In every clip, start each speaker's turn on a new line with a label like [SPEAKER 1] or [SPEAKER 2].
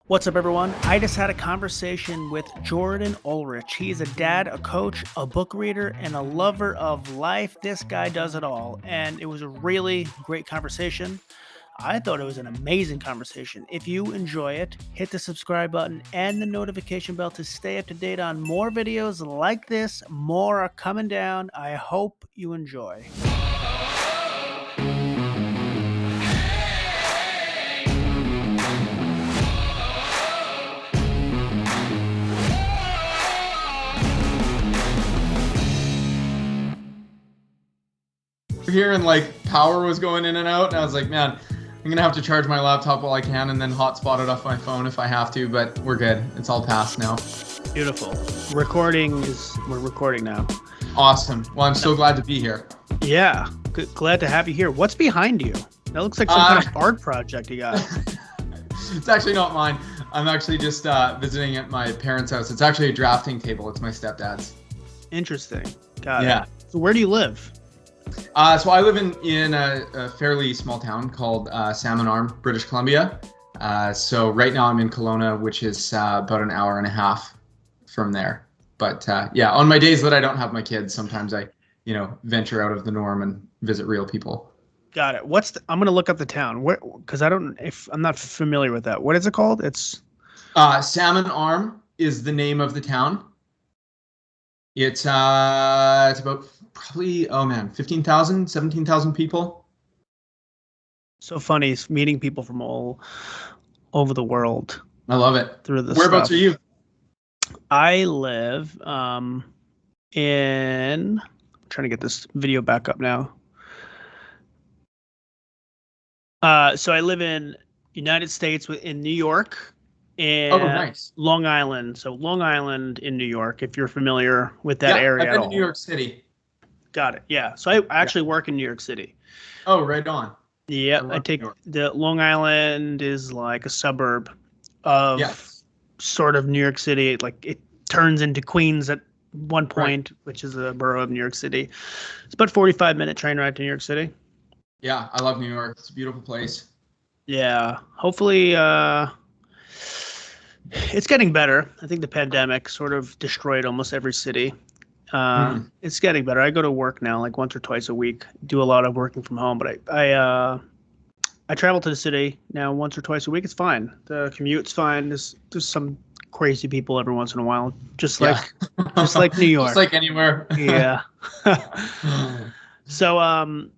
[SPEAKER 1] What's up, everyone? I just had a conversation with Jordan Oelrich. He's a dad, a coach, a book reader, and a lover of life. This guy does it all, and it was a really great conversation. I thought it was an amazing conversation. If you enjoy it, hit the subscribe button and the notification bell to stay up to date on more videos like this. More are coming down. I hope you enjoy.
[SPEAKER 2] Here and like power was going in and out, and I was like, man, I'm gonna have to charge my laptop while I can and then hotspot it off my phone if I have to, but we're good. It's all passed now.
[SPEAKER 1] Beautiful. We're recording now.
[SPEAKER 2] Awesome. Well, I'm so glad to be here.
[SPEAKER 1] Yeah, glad to have you here. What's behind you? That looks like some kind of art project you got.
[SPEAKER 2] It's actually not mine. I'm actually just visiting at my parents' house. It's actually a drafting table. It's my stepdad's.
[SPEAKER 1] Interesting. Got
[SPEAKER 2] Yeah.
[SPEAKER 1] it. So where do you live?
[SPEAKER 2] So I live in a fairly small town called Salmon Arm, British Columbia. So right now I'm in Kelowna, which is about an hour and a half from there. But yeah, on my days that I don't have my kids, sometimes I, venture out of the norm and visit real people.
[SPEAKER 1] Got it. I'm gonna look up the town. Where? Because I'm not familiar with that. What is it called? It's
[SPEAKER 2] Salmon Arm is the name of the town. It's about probably 15,000, 17,000 people.
[SPEAKER 1] so funny meeting people from all over the world.
[SPEAKER 2] I love it.
[SPEAKER 1] Through the
[SPEAKER 2] Whereabouts are you?
[SPEAKER 1] I live I'm trying to get this video back up now. So I live in United States in New York and
[SPEAKER 2] nice.
[SPEAKER 1] Long Island. So Long Island in New York, if you're familiar with that area.
[SPEAKER 2] I've been to New York City.
[SPEAKER 1] Got it. Yeah. So I actually work in New York City.
[SPEAKER 2] Oh, right on.
[SPEAKER 1] Yeah. I take the Long Island is like a suburb of sort of New York City. Like it turns into Queens at one point, which is a borough of New York City. It's about 45-minute train ride to New York City.
[SPEAKER 2] Yeah, I love New York. It's a beautiful place.
[SPEAKER 1] Yeah. Hopefully, it's getting better. I think the pandemic sort of destroyed almost every city. It's getting better. I go to work now like once or twice a week. Do a lot of working from home, but I travel to the city now once or twice a week. It's fine. The commute's fine. There's some crazy people every once in a while, just like New York.
[SPEAKER 2] Just like anywhere.
[SPEAKER 1] Yeah. So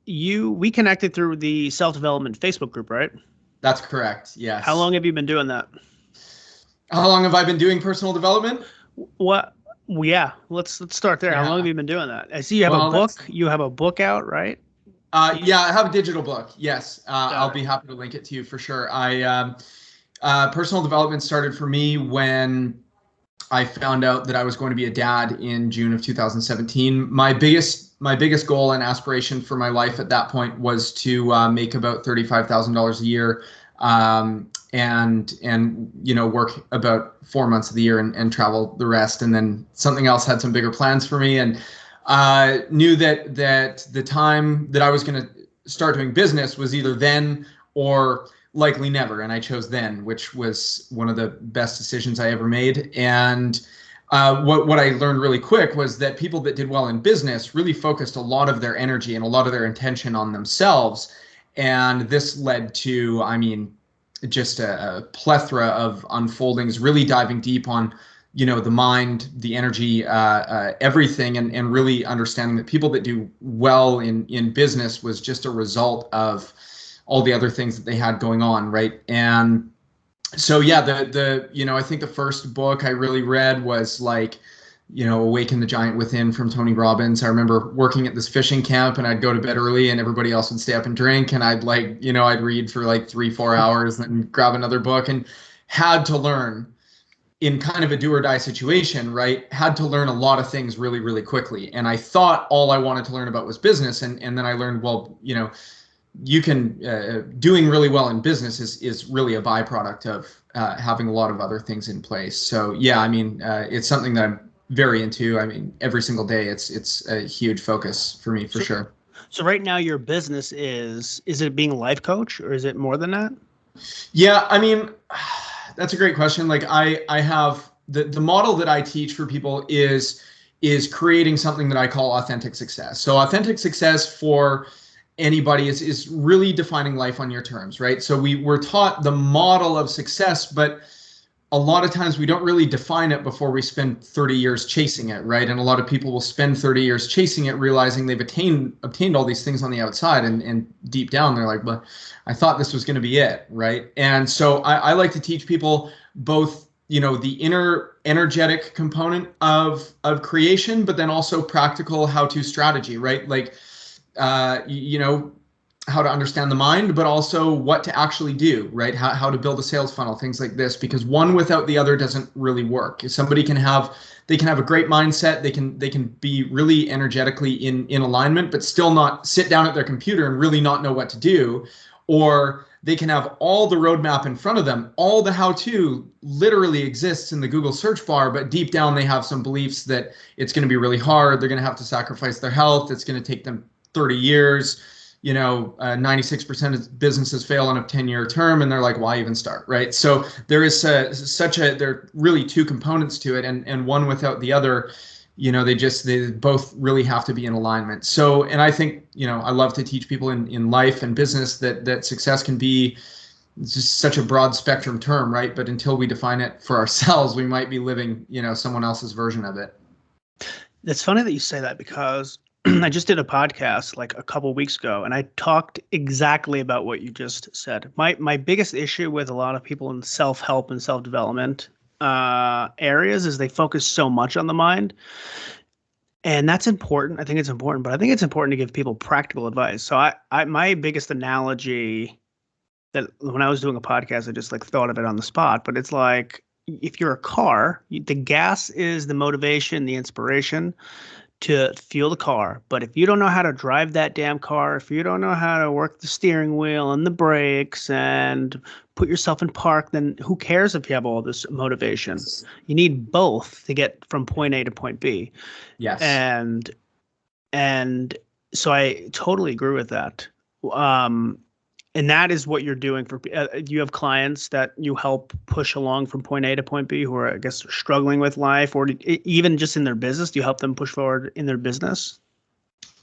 [SPEAKER 1] we connected through the self-development Facebook group, right?
[SPEAKER 2] That's correct. Yes.
[SPEAKER 1] How long have you been doing that?
[SPEAKER 2] How long have I been doing personal development?
[SPEAKER 1] What? Yeah, let's start there. How long have you been doing that? I see you have a book. You have a book out, right?
[SPEAKER 2] Yeah, I have a digital book. Yes, I'll be happy to link it to you for sure. Personal development started for me when I found out that I was going to be a dad in June of 2017. My biggest goal and aspiration for my life at that point was to make about $35,000 a year, and work about 4 months of the year and travel the rest. And then something else had some bigger plans for me, and knew that the time that I was going to start doing business was either then or likely never. And I chose then, which was one of the best decisions I ever made. And what I learned really quick was that people that did well in business really focused a lot of their energy and a lot of their intention on themselves. And this led to, just a plethora of unfoldings, really diving deep on, the mind, the energy, everything, and really understanding that people that do well in business was just a result of all the other things that they had going on, right? And so, yeah, I think the first book I really read was Awaken the Giant Within from Tony Robbins. I remember working at this fishing camp, and I'd go to bed early and everybody else would stay up and drink, and I'd read for 3-4 hours and then grab another book, and had to learn in kind of a do or die situation, right? Had to learn a lot of things really, really quickly. And I thought all I wanted to learn about was business. And then I learned, you can, doing really well in business is really a byproduct of having a lot of other things in place. So yeah, it's something that I'm very into. Every single day, it's a huge focus for me, for sure.
[SPEAKER 1] So right now your business is it being a life coach, or is it more than that?
[SPEAKER 2] Yeah, That's a great question. Like I have the model that I teach for people is creating something that I call authentic success. So authentic success for anybody is really defining life on your terms, right? So we're taught the model of success, but a lot of times we don't really define it before we spend 30 years chasing it, right? And a lot of people will spend 30 years chasing it, realizing they've obtained all these things on the outside, and deep down they're like, well, I thought this was going to be it, right? And so I like to teach people both, the inner energetic component of creation, but then also practical how-to strategy, right? Like, how to understand the mind, but also what to actually do, right? How to build a sales funnel, things like this, because one without the other doesn't really work. If somebody can have a great mindset, they can be really energetically in alignment, but still not sit down at their computer and really not know what to do. Or they can have all the roadmap in front of them, all the how-to literally exists in the Google search bar, but deep down they have some beliefs that it's going to be really hard. They're going to have to sacrifice their health. It's going to take them 30 years. 96% of businesses fail on a 10-year term, and they're like, why even start, right? So there is there are really two components to it, and one without the other, they both really have to be in alignment. So, and I think, I love to teach people in life and business that success can be just such a broad spectrum term, right? But until we define it for ourselves, we might be living, someone else's version of it.
[SPEAKER 1] It's funny that you say that, because I just did a podcast like a couple of weeks ago, and I talked exactly about what you just said. My biggest issue with a lot of people in self-help and self-development areas is they focus so much on the mind. And that's important. I think it's important, but I think it's important to give people practical advice. So my biggest analogy that when I was doing a podcast, I just like thought of it on the spot, but it's like, if you're a car, the gas is the motivation, the inspiration to fuel the car. But if you don't know how to drive that damn car, if you don't know how to work the steering wheel and the brakes and put yourself in park, then who cares if you have all this motivation? You need both to get from point A to point B.
[SPEAKER 2] Yes.
[SPEAKER 1] And so I totally agree with that. And that is what you're doing for you have clients that you help push along from point A to point B who are, I guess, struggling with life, or even just in their business. Do you help them push forward in their business?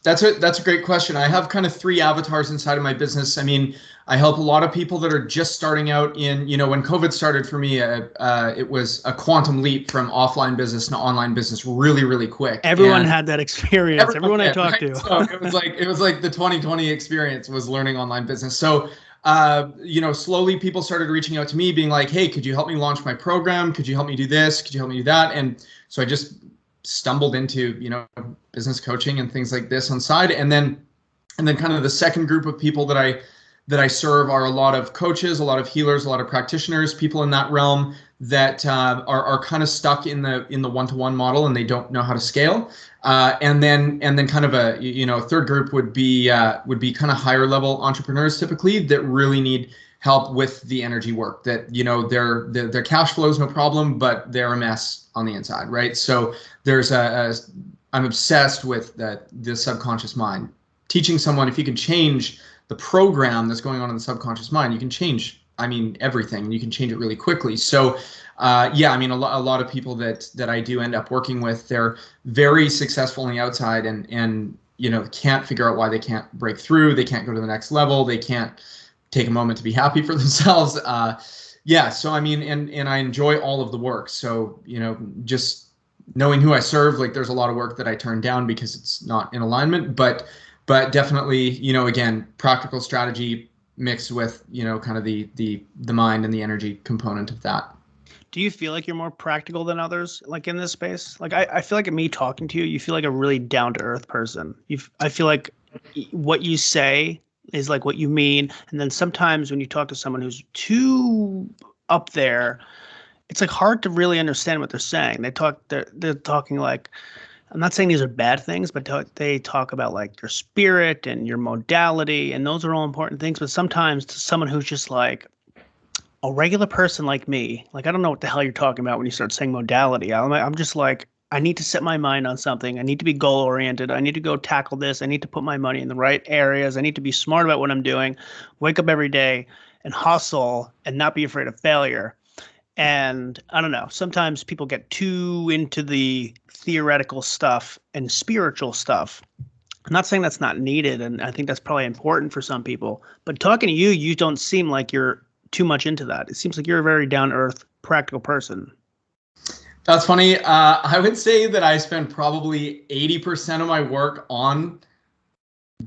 [SPEAKER 2] That's a great question. I have kind of three avatars inside of my business. I mean, I help a lot of people that are just starting out in, when COVID started for me, it was a quantum leap from offline business to online business really, really quick.
[SPEAKER 1] Everyone had that experience. Everyone I talked to.
[SPEAKER 2] So it was like the 2020 experience was learning online business. So, slowly people started reaching out to me being like, hey, could you help me launch my program? Could you help me do this? Could you help me do that? And so I just stumbled into, business coaching and things like this on side. And then kind of the second group of people that I serve are a lot of coaches, a lot of healers, a lot of practitioners, people in that realm that are kind of stuck in the one-to-one model, and they don't know how to scale. And then kind of a third group would be kind of higher level entrepreneurs typically that really need help with the energy work, that their cash flow is no problem, but they're a mess on the inside, right? So I'm obsessed with the subconscious mind. Teaching someone, if you can change the program that's going on in the subconscious mind, you can change, everything, and you can change it really quickly. So, a lot of people that I do end up working with, they're very successful on the outside, and can't figure out why they can't break through. They can't go to the next level. They can't take a moment to be happy for themselves. So and I enjoy all of the work. So, just knowing who I serve, like there's a lot of work that I turn down because it's not in alignment, but definitely, again, practical strategy mixed with, kind of the mind and the energy component of that.
[SPEAKER 1] Do you feel like you're more practical than others, like in this space? Like I feel like me talking to you, you feel like a really down to earth person. I feel like what you say is like what you mean. And then sometimes when you talk to someone who's too up there, it's like hard to really understand what they're saying. They're talking like, I'm not saying these are bad things, but they talk about like your spirit and your modality, and those are all important things. But sometimes to someone who's just like a regular person like me, like I don't know what the hell you're talking about when you start saying modality. I'm just like, I need to set my mind on something. I need to be goal oriented. I need to go tackle this. I need to put my money in the right areas. I need to be smart about what I'm doing, wake up every day and hustle and not be afraid of failure. And I don't know, sometimes people get too into the theoretical stuff and spiritual stuff. I'm not saying that's not needed, and I think that's probably important for some people. But talking to you, you don't seem like you're too much into that. It seems like you're a very down-to-earth, practical person.
[SPEAKER 2] That's funny. I would say that I spend probably 80% of my work on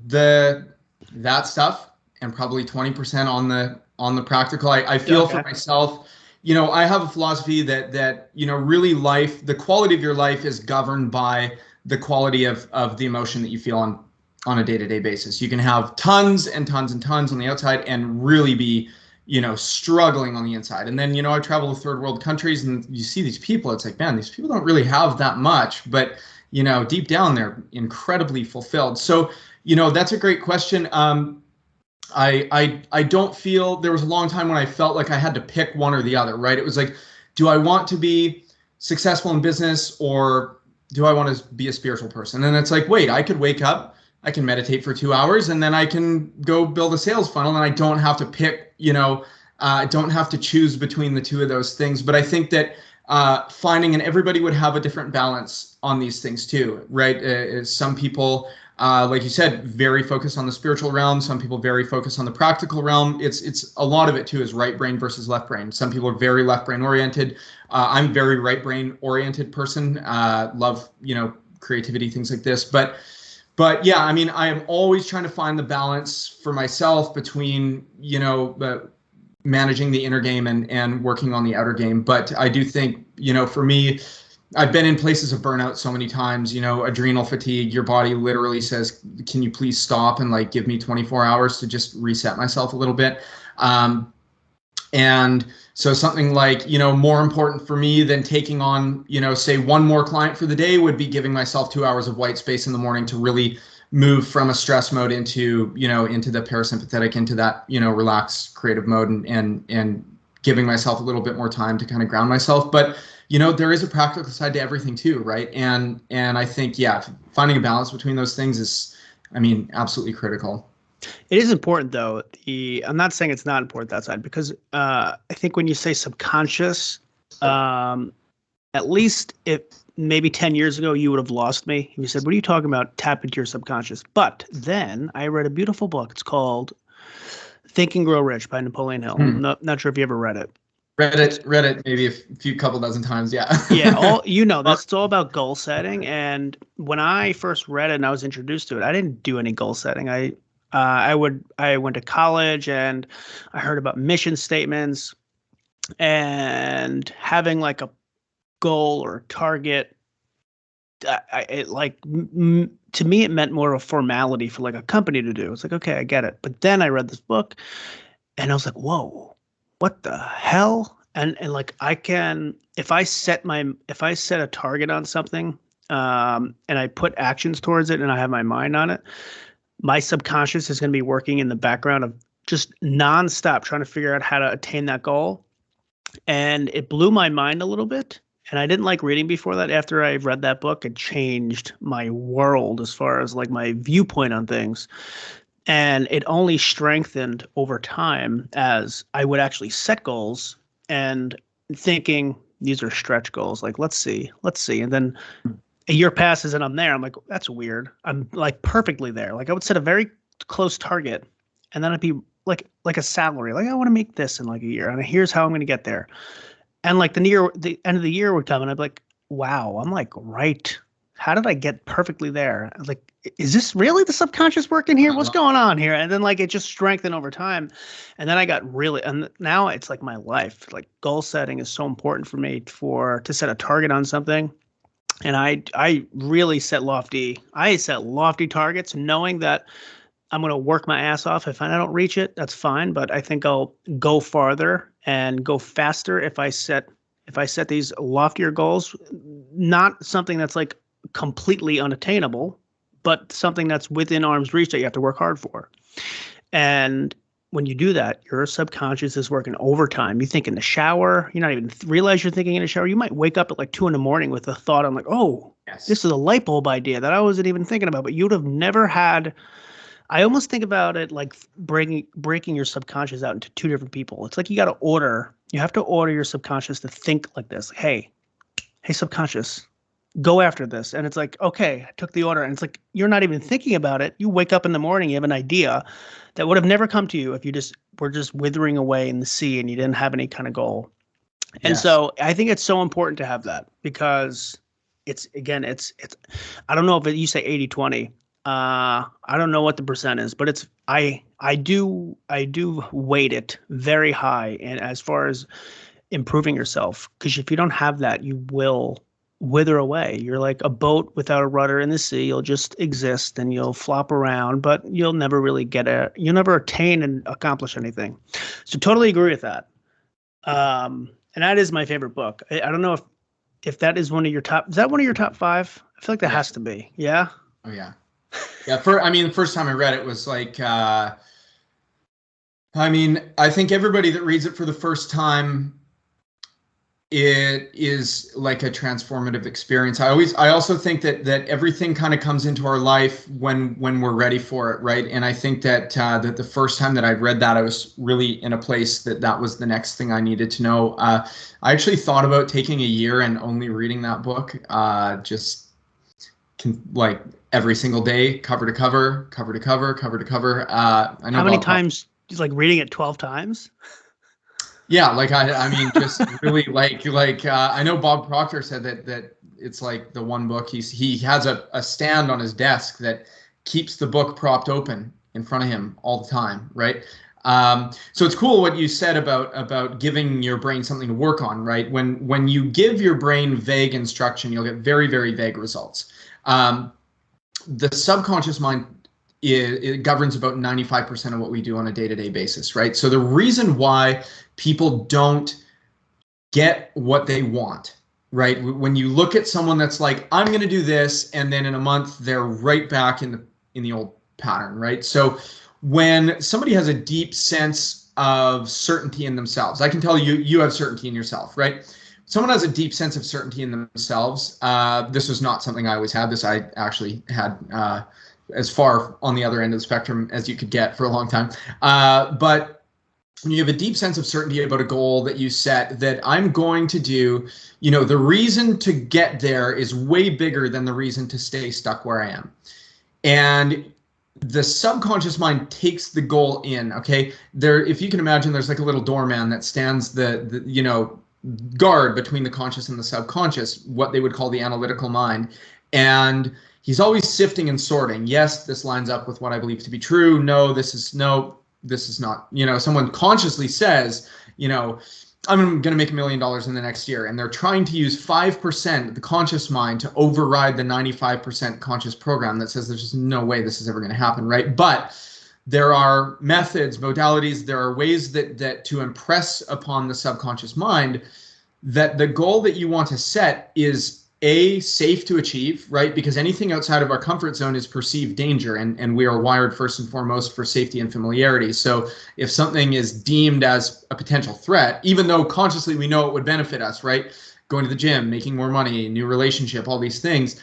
[SPEAKER 2] that stuff, and probably 20% on the practical. I feel for myself, I have a philosophy that really the quality of your life is governed by the quality of the emotion that you feel on a day-to-day basis. You can have tons and tons and tons on the outside and really be struggling on the inside. And then, I travel to third world countries and you see these people, it's like, man, these people don't really have that much, but, deep down they're incredibly fulfilled. So, that's a great question. I don't feel, there was a long time when I felt like I had to pick one or the other, right? It was like, do I want to be successful in business, or do I want to be a spiritual person? And it's like, wait, I could wake up, I can meditate for 2 hours, and then I can go build a sales funnel, and I don't have to pick, I don't have to choose between the two of those things. But I think that finding, and everybody would have a different balance on these things too, right? Some people, like you said, very focused on the spiritual realm. Some people very focused on the practical realm. It's a lot of it too is right brain versus left brain. Some people are very left brain oriented. I'm very right brain oriented person. Love, creativity, things like this. But yeah, I mean, I am always trying to find the balance for myself between, managing the inner game and working on the outer game. But I do think, for me, I've been in places of burnout so many times, adrenal fatigue. Your body literally says, can you please stop and give me 24 hours to just reset myself a little bit. And so something like, more important for me than taking on, say one more client for the day would be giving myself 2 hours of white space in the morning to really move from a stress mode into the parasympathetic, into that, relaxed creative mode, and giving myself a little bit more time to kind of ground myself. But, there is a practical side to everything too, right? And I think, yeah, finding a balance between those things is, absolutely critical.
[SPEAKER 1] It is important though. I'm not saying it's not important that side, because I think when you say subconscious, at least if maybe 10 years ago, you would have lost me. You said, what are you talking about? Tap into your subconscious. But then I read a beautiful book. It's called Think and Grow Rich by Napoleon Hill. Not sure if you ever read it.
[SPEAKER 2] Read it maybe a couple dozen times. Yeah.
[SPEAKER 1] Yeah. That's all about goal setting. And when I first read it and I was introduced to it, I didn't do any goal setting. I went to college and I heard about mission statements and having like a goal or target. To me, it meant more of a formality for like a company to do. It's like, okay, I get it. But then I read this book and I was like, whoa, what the hell? And like if I set a target on something, and I put actions towards it and I have my mind on it, my subconscious is going to be working in the background of just nonstop trying to figure out how to attain that goal. And it blew my mind a little bit. And I didn't like reading before that. After I read that book, it changed my world as far as like my viewpoint on things. And it only strengthened over time as I would actually set goals and thinking these are stretch goals. Like, let's see. And then a year passes and I'm there. I'm like, that's weird. I'm like perfectly there. Like I would set a very close target and then I'd be like a salary. Like I want to make this in like a year and here's how I'm going to get there. And like the end of the year would come and I'd be like, wow, I'm like, right. How did I get perfectly there? I was like, is this really the subconscious working here? What's going on here? And then like it just strengthened over time. And then I got and now it's like my life. Like goal setting is so important for me to set a target on something. And I really set lofty targets, knowing that I'm going to work my ass off. If I don't reach it, that's fine. But I think I'll go farther and go faster if I set these loftier goals, not something that's like completely unattainable, but something that's within arm's reach that you have to work hard for. And when you do that, your subconscious is working overtime. You think in the shower, you not even realize you're thinking in the shower. You might wake up at like 2 a.m. with a thought on like, oh, yes, this is a light bulb idea that I wasn't even thinking about, but you'd have never had. I almost think about it like breaking your subconscious out into two different people. It's like you got to order You have to order your subconscious to think like this. Hey, subconscious, go after this. And it's like, okay, I took the order. And it's like, you're not even thinking about it. You wake up in the morning, you have an idea that would have never come to you if you just were just withering away in the sea and you didn't have any kind of goal. And
[SPEAKER 2] Yes.
[SPEAKER 1] so I think it's so important to have that, because it's, again, it's, I don't know if you say 80-20. I don't know what the percent is, but it's, I do weight it very high. And as far as improving yourself, because if you don't have that, you will wither away. You're like a boat without a rudder in the sea. You'll just exist and you'll flop around, but you'll never really you'll never attain and accomplish anything. So totally agree with that. And that is my favorite book. I don't know if that is one of your top. Is that one of your top 5? I feel like that has to be. Yeah.
[SPEAKER 2] Oh yeah. Yeah. The first time I read it was like, I think everybody that reads it for the first time, it is like a transformative experience. I also think that everything kind of comes into our life when we're ready for it, right? And I think that that the first time that I read that, I was really in a place that was the next thing I needed to know. I actually thought about taking a year and only reading that book, like every single day, cover to cover, cover to cover, cover to cover. I know
[SPEAKER 1] how many times? He's like reading it 12 times.
[SPEAKER 2] Yeah, like I mean, just really like I know Bob Proctor said that it's like the one book he has a stand on his desk that keeps the book propped open in front of him all the time, right? So it's cool what you said about giving your brain something to work on, right? When you give your brain vague instruction, you'll get very, very vague results. The subconscious mind, it governs about 95% of what we do on a day-to-day basis, right? So the reason why people don't get what they want, right? When you look at someone that's like, I'm going to do this, and then in a month they're right back in the old pattern, right? So when somebody has a deep sense of certainty in themselves, I can tell you have certainty in yourself, right? Someone has a deep sense of certainty in themselves. This was not something I always had. This I actually had as far on the other end of the spectrum as you could get for a long time. But when you have a deep sense of certainty about a goal that you set, that I'm going to do, the reason to get there is way bigger than the reason to stay stuck where I am. And the subconscious mind takes the goal in, okay? If you can imagine, there's like a little doorman that stands the guard between the conscious and the subconscious, what they would call the analytical mind. And he's always sifting and sorting. Yes, this lines up with what I believe to be true. No, this is not. Someone consciously says, I'm going to make $1 million in the next year. And they're trying to use 5% of the conscious mind to override the 95% conscious program that says there's just no way this is ever going to happen, right? But there are methods, modalities, there are ways that to impress upon the subconscious mind that the goal that you want to set is safe to achieve, right? Because anything outside of our comfort zone is perceived danger, and we are wired first and foremost for safety and familiarity. So if something is deemed as a potential threat, even though consciously we know it would benefit us, right? Going to the gym, making more money, new relationship, all these things,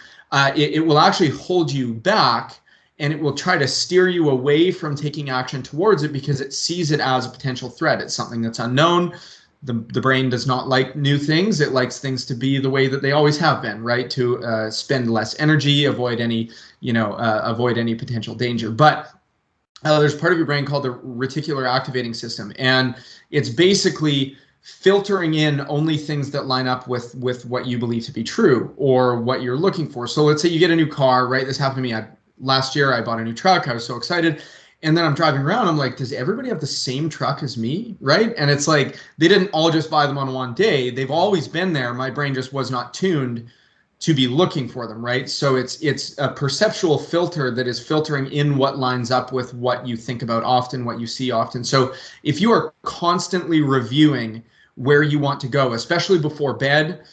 [SPEAKER 2] it will actually hold you back, and it will try to steer you away from taking action towards it because it sees it as a potential threat. It's something that's unknown. The brain does not like new things. It likes things to be the way that they always have been, right? To spend less energy, avoid any potential danger. But there's part of your brain called the reticular activating system, and it's basically filtering in only things that line up with what you believe to be true or what you're looking for. So let's say you get a new car, right? This happened to me. Last year, I bought a new truck. I was so excited. And then I'm driving around, I'm like, does everybody have the same truck as me, right? And it's like, they didn't all just buy them on one day. They've always been there. My brain just was not tuned to be looking for them, right? So it's a perceptual filter that is filtering in what lines up with what you think about often, what you see often. So if you are constantly reviewing where you want to go, especially before bed,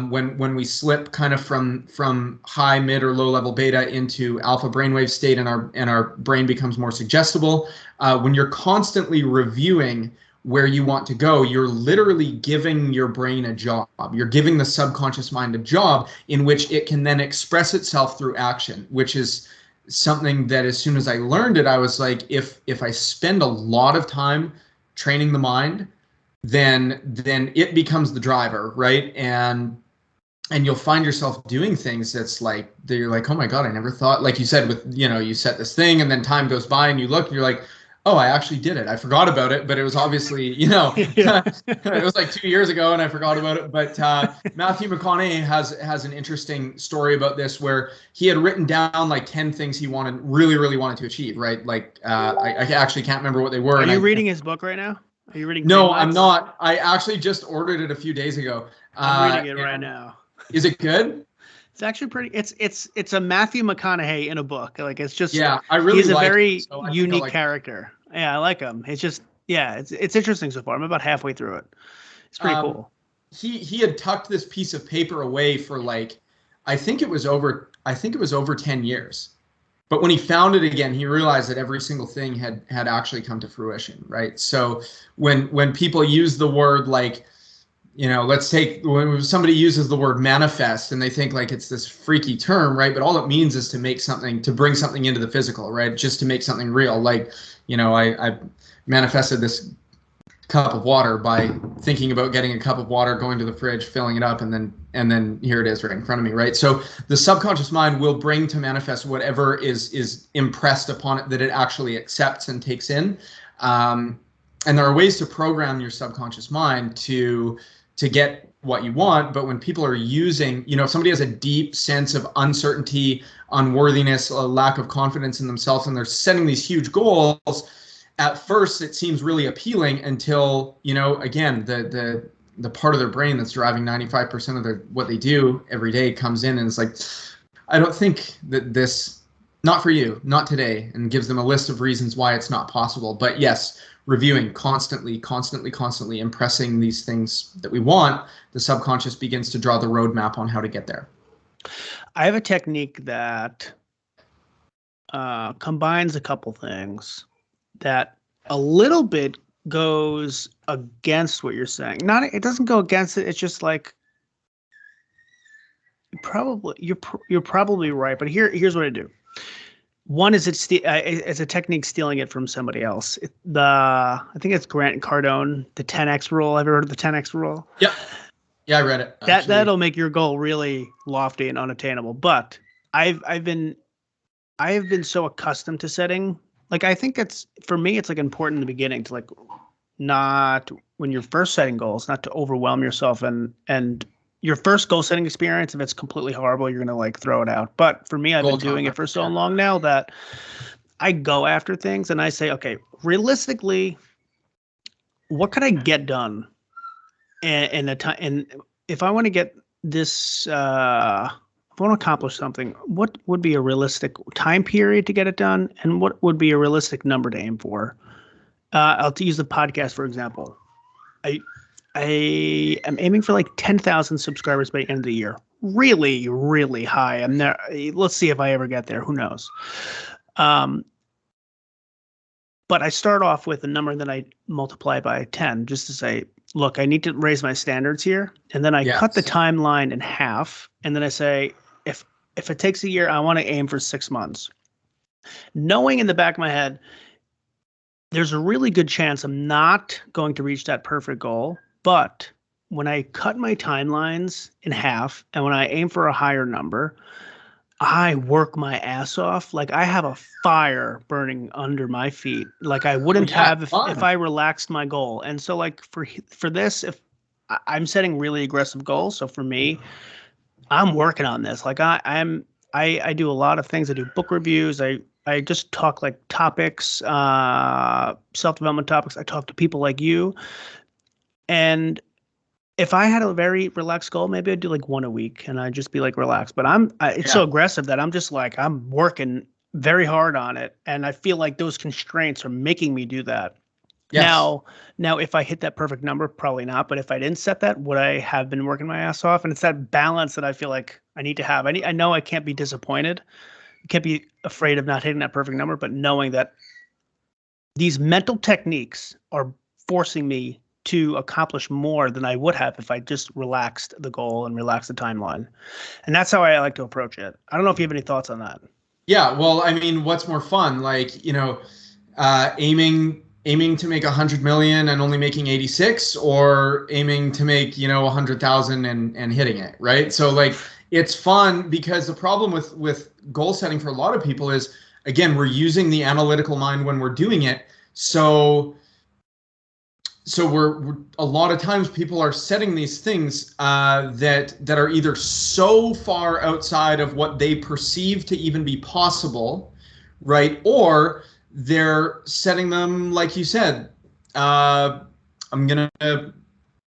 [SPEAKER 2] when we slip kind of from high, mid, or low level beta into alpha brainwave state, and our brain becomes more suggestible, when you're constantly reviewing where you want to go, you're literally giving your brain a job. You're giving the subconscious mind a job in which it can then express itself through action, which is something that as soon as I learned it, I was like, if I spend a lot of time training the mind, then it becomes the driver, right? And you'll find yourself doing things that's like, that you're like, oh my God, I never thought, like you said, with, you set this thing and then time goes by and you look and you're like, oh, I actually did it. I forgot about it, but it was obviously,
[SPEAKER 1] Yeah.
[SPEAKER 2] it was like 2 years ago and I forgot about it. But Matthew McConaughey has an interesting story about this, where he had written down like 10 things he really wanted to achieve, right? Like I actually can't remember what they were.
[SPEAKER 1] Are you reading his book right now? Are you reading
[SPEAKER 2] No, I'm
[SPEAKER 1] Greenlights?
[SPEAKER 2] not. I actually just ordered it a few days ago.
[SPEAKER 1] I'm reading it right now.
[SPEAKER 2] Is it good?
[SPEAKER 1] It's actually pretty. It's a Matthew McConaughey in a book. Like, it's just,
[SPEAKER 2] Yeah, I really
[SPEAKER 1] he's a
[SPEAKER 2] like
[SPEAKER 1] very
[SPEAKER 2] him, so I think I'll
[SPEAKER 1] unique
[SPEAKER 2] like
[SPEAKER 1] character. Yeah, I like him. It's just, yeah, it's interesting so far. I'm about halfway through it. It's pretty cool.
[SPEAKER 2] He had tucked this piece of paper away for like, I think it was over 10 years. But when he found it again, he realized that every single thing had actually come to fruition, right? So when people use the word like, let's take, when somebody uses the word manifest and they think like it's this freaky term, right? But all it means is to bring something into the physical, right? Just to make something real. Like, I manifested this cup of water by thinking about getting a cup of water, going to the fridge, filling it up, and then here it is right in front of me, right? So the subconscious mind will bring to manifest whatever is impressed upon it that it actually accepts and takes in. And there are ways to program your subconscious mind to get what you want. But when people are using, if somebody has a deep sense of uncertainty, unworthiness, a lack of confidence in themselves, and they're setting these huge goals, at first it seems really appealing until, again, the part of their brain that's driving 95% of what they do every day comes in and it's like, I don't think that this, not for you, not today, and gives them a list of reasons why it's not possible. But yes, reviewing constantly, impressing these things that we want, the subconscious begins to draw the roadmap on how to get there.
[SPEAKER 1] I have a technique that combines a couple things that a little bit goes against what you're saying. It doesn't go against it. It's just like, you're probably right. But here's what I do. One is it's a technique stealing it from somebody else. I think it's Grant Cardone, the 10x rule. Have you heard of the 10x rule?
[SPEAKER 2] Yep. Yeah, I read it.
[SPEAKER 1] That'll make your goal really lofty and unattainable. But I've been so accustomed to setting, like, I think for me, it's like important in the beginning to like, not when you're first setting goals, not to overwhelm yourself and your first goal setting experience, if it's completely horrible, you're going to like throw it out. But for me, I've been doing it for so long now that I go after things and I say, okay, realistically, what could I get done in a time? And if I want to get this, if I want to accomplish something, what would be a realistic time period to get it done? And what would be a realistic number to aim for? I'll use the podcast, for example. I am aiming for like 10,000 subscribers by the end of the year. Really, really high. I'm there. Let's see if I ever get there. Who knows? But I start off with a number that I multiply by 10 just to say, look, I need to raise my standards here. And then I cut the timeline in half. And then I say, if it takes a year, I want to aim for 6 months. Knowing in the back of my head, there's a really good chance I'm not going to reach that perfect goal. But when I cut my timelines in half and when I aim for a higher number, I work my ass off. Like, I have a fire burning under my feet. Like I wouldn't have if I relaxed my goal. And so like for this, if I'm setting really aggressive goals. So for me, I'm working on this. Like I do a lot of things. I do book reviews. I just talk like topics, self-development topics. I talk to people like you. And if I had a very relaxed goal, maybe I'd do like one a week and I'd just be like relaxed. But it's so aggressive that I'm just like, I'm working very hard on it. And I feel like those constraints are making me do that. Yes. Now, if I hit that perfect number, probably not. But if I didn't set that, would I have been working my ass off? And it's that balance that I feel like I need to have. I know I can't be disappointed. I can't be afraid of not hitting that perfect number, but knowing that these mental techniques are forcing me to accomplish more than I would have if I just relaxed the goal and relaxed the timeline. And that's how I like to approach it. I don't know if you have any thoughts on that.
[SPEAKER 2] Yeah, well, I mean, what's more fun? Like, aiming aiming to make 100 million and only making 86, or aiming to make, 100,000 and hitting it, right? So like, it's fun, because the problem with goal setting for a lot of people is, again, we're using the analytical mind when we're doing it. So we're a lot of times people are setting these things that are either so far outside of what they perceive to even be possible, right? Or they're setting them, like you said, I'm gonna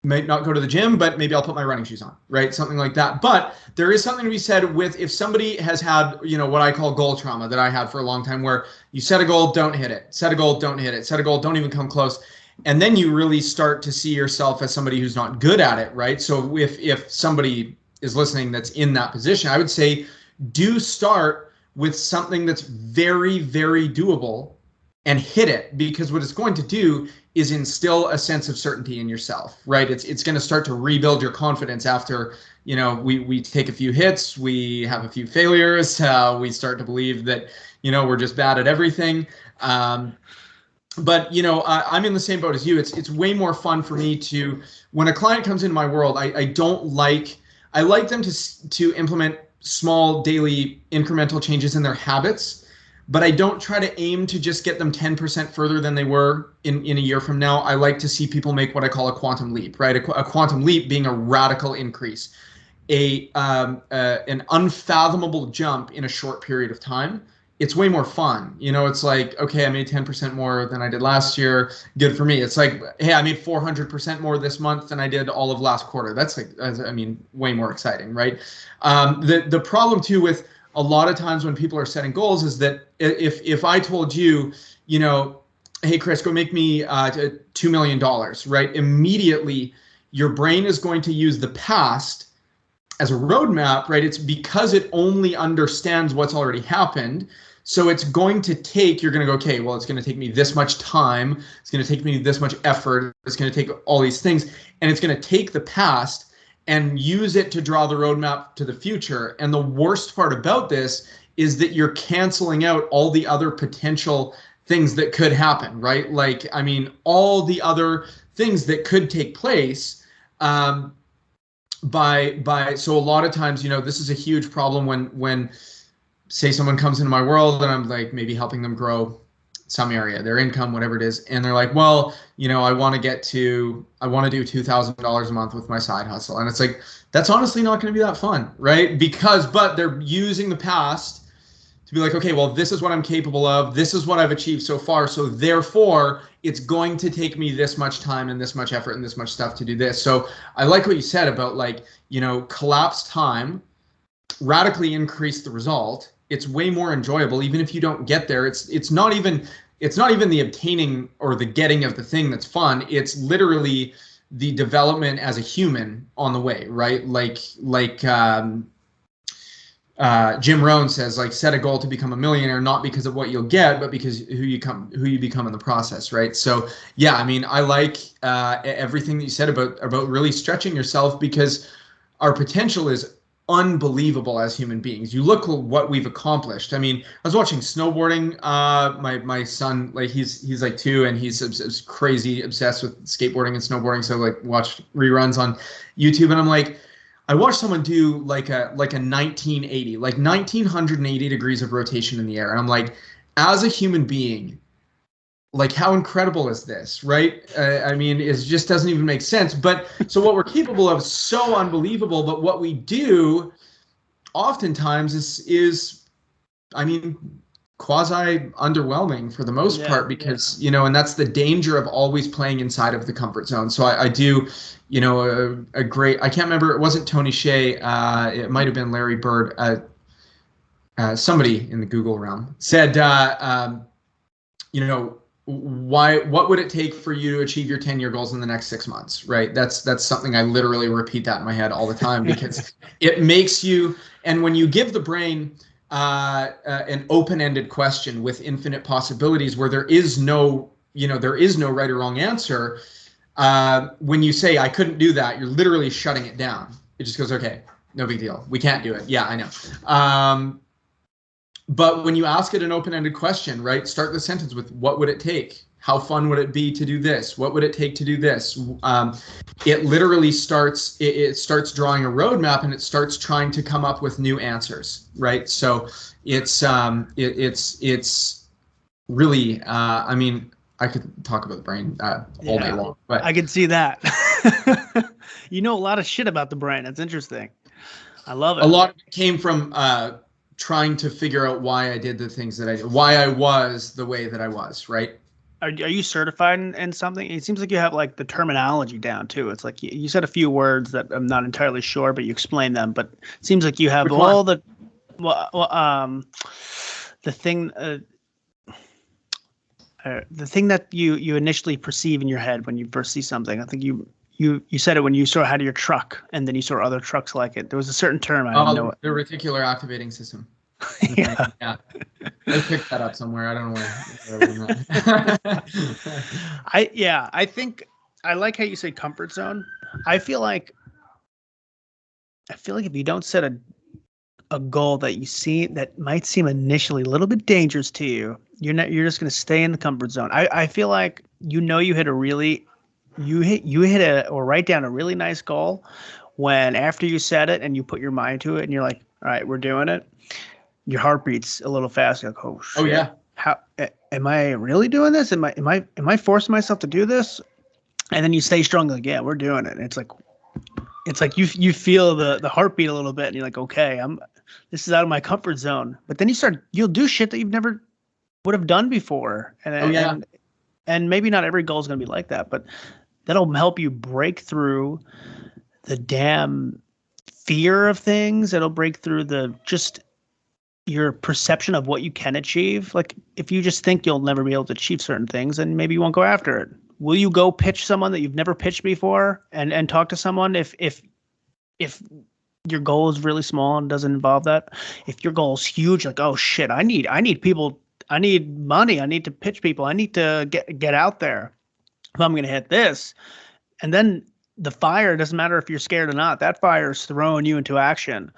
[SPEAKER 2] might not go to the gym, but maybe I'll put my running shoes on, right? Something like that. But there is something to be said with, if somebody has had, what I call goal trauma that I had for a long time, where you set a goal, don't hit it, set a goal, don't hit it, set a goal, don't even come close. And then you really start to see yourself as somebody who's not good at it, right? So if somebody is listening that's in that position, I would say, do start with something that's very, very doable and hit it, because what it's going to do is instill a sense of certainty in yourself, right? It's going to start to rebuild your confidence after, we take a few hits, we have a few failures, we start to believe that, we're just bad at everything. But I'm in the same boat as you. It's way more fun for me to, when a client comes into my world, I like them to implement small daily incremental changes in their habits, but I don't try to aim to just get them 10% further than they were in a year from now. I like to see people make what I call a quantum leap, right? A quantum leap being a radical increase, an unfathomable jump in a short period of time. It's way more fun. It's like, okay, I made 10% more than I did last year. Good for me. It's like, hey, I made 400% more this month than I did all of last quarter. That's like, way more exciting, right? The problem too with a lot of times when people are setting goals is that if I told you, hey, Chris, go make me $2 million, right? Immediately, your brain is going to use the past as a roadmap, right? It's because it only understands what's already happened. So it's going to take, you're going to go, okay, well, it's going to take me this much time. It's going to take me this much effort. It's going to take all these things. And it's going to take the past and use it to draw the roadmap to the future. And the worst part about this is that you're canceling out all the other potential things that could happen, right? Like, all the other things that could take place. So a lot of times, this is a huge problem when say someone comes into my world and I'm like maybe helping them grow some area, their income, whatever it is. And they're like, well, I want to do $2,000 a month with my side hustle. And it's like, that's honestly not going to be that fun, right? But they're using the past to be like, okay, well, this is what I'm capable of. This is what I've achieved so far. So therefore, it's going to take me this much time and this much effort and this much stuff to do this. So I like what you said about like, collapse time, radically increase the result. It's way more enjoyable, even if you don't get there. It's not even the obtaining or the getting of the thing that's fun. It's literally the development as a human on the way, right? Like Jim Rohn says, like, set a goal to become a millionaire, not because of what you'll get, but because who you become in the process, right? So yeah, I like everything that you said about really stretching yourself, because our potential is unbelievable as human beings. You look at what we've accomplished. I was watching snowboarding. My son, like he's like 2, and he's crazy obsessed with skateboarding and snowboarding. So like watched reruns on YouTube, and I'm like, I watched someone do like a 1980, like 1980 degrees of rotation in the air, and I'm like, as a human being, like, how incredible is this, right? It just doesn't even make sense. But so what we're capable of is so unbelievable, but what we do oftentimes is quasi underwhelming for the most part, because, and that's the danger of always playing inside of the comfort zone. So I do, a great, I can't remember, it wasn't Tony Hsieh, it might've been Larry Bird, somebody in the Google realm said, what would it take for you to achieve your 10-year goals in the next 6 months, right? That's something I literally repeat that in my head all the time, because it makes you, and when you give the brain an open-ended question with infinite possibilities where there is no right or wrong answer, when you say, I couldn't do that, you're literally shutting it down. It just goes, okay, no big deal. We can't do it. Yeah, I know. But when you ask it an open-ended question, right, start the sentence with, what would it take? How fun would it be to do this? What would it take to do this? It literally starts, it starts drawing a roadmap, and it starts trying to come up with new answers, right? So it's really, I mean, I could talk about the brain all day long. But
[SPEAKER 1] I can see that. You know a lot of shit about the brain. That's interesting. I love it.
[SPEAKER 2] A lot of it came from trying to figure out why I did the things that I did, why I was the way that I was, right?
[SPEAKER 1] Are you certified in something? It seems like you have like the terminology down too. It's like you said a few words that I'm not entirely sure, but you explained them. But it seems like you have
[SPEAKER 2] Which
[SPEAKER 1] all
[SPEAKER 2] one?
[SPEAKER 1] the thing that you initially perceive in your head when you first see something. I think you said it when you saw your truck, and then you saw other trucks like it. There was a certain term I didn't know it.
[SPEAKER 2] The reticular activating system.
[SPEAKER 1] Yeah.
[SPEAKER 2] Yeah. I picked that up somewhere. I don't know where.
[SPEAKER 1] I think I like how you say comfort zone. I feel like if you don't set a goal that you see that might seem initially a little bit dangerous to you, you're just going to stay in the comfort zone. I feel like you hit a really or write down a really nice goal when after you set it and you put your mind to it and you're like, all right, we're doing it. Your heart beats a little fast. You're like, oh shit.
[SPEAKER 2] Oh yeah.
[SPEAKER 1] How am I really doing this? Am I forcing myself to do this? And then you stay strong, like, yeah, we're doing it. And it's like you feel the heartbeat a little bit, and you're like, okay, this is out of my comfort zone. But then you'll do shit that you've never would have done before. And maybe not every goal is going to be like that, but that'll help you break through the damn fear of things. It'll break through your perception of what you can achieve. Like if you just think you'll never be able to achieve certain things, then maybe you won't go after it. Will you go pitch someone that you've never pitched before and talk to someone if your goal is really small and doesn't involve that? If your goal is huge, like, oh shit, I need people, I need money, I need to pitch people, I need to get out there if I'm going to hit this. And then the fire, doesn't matter if you're scared or not, that fire is throwing you into action.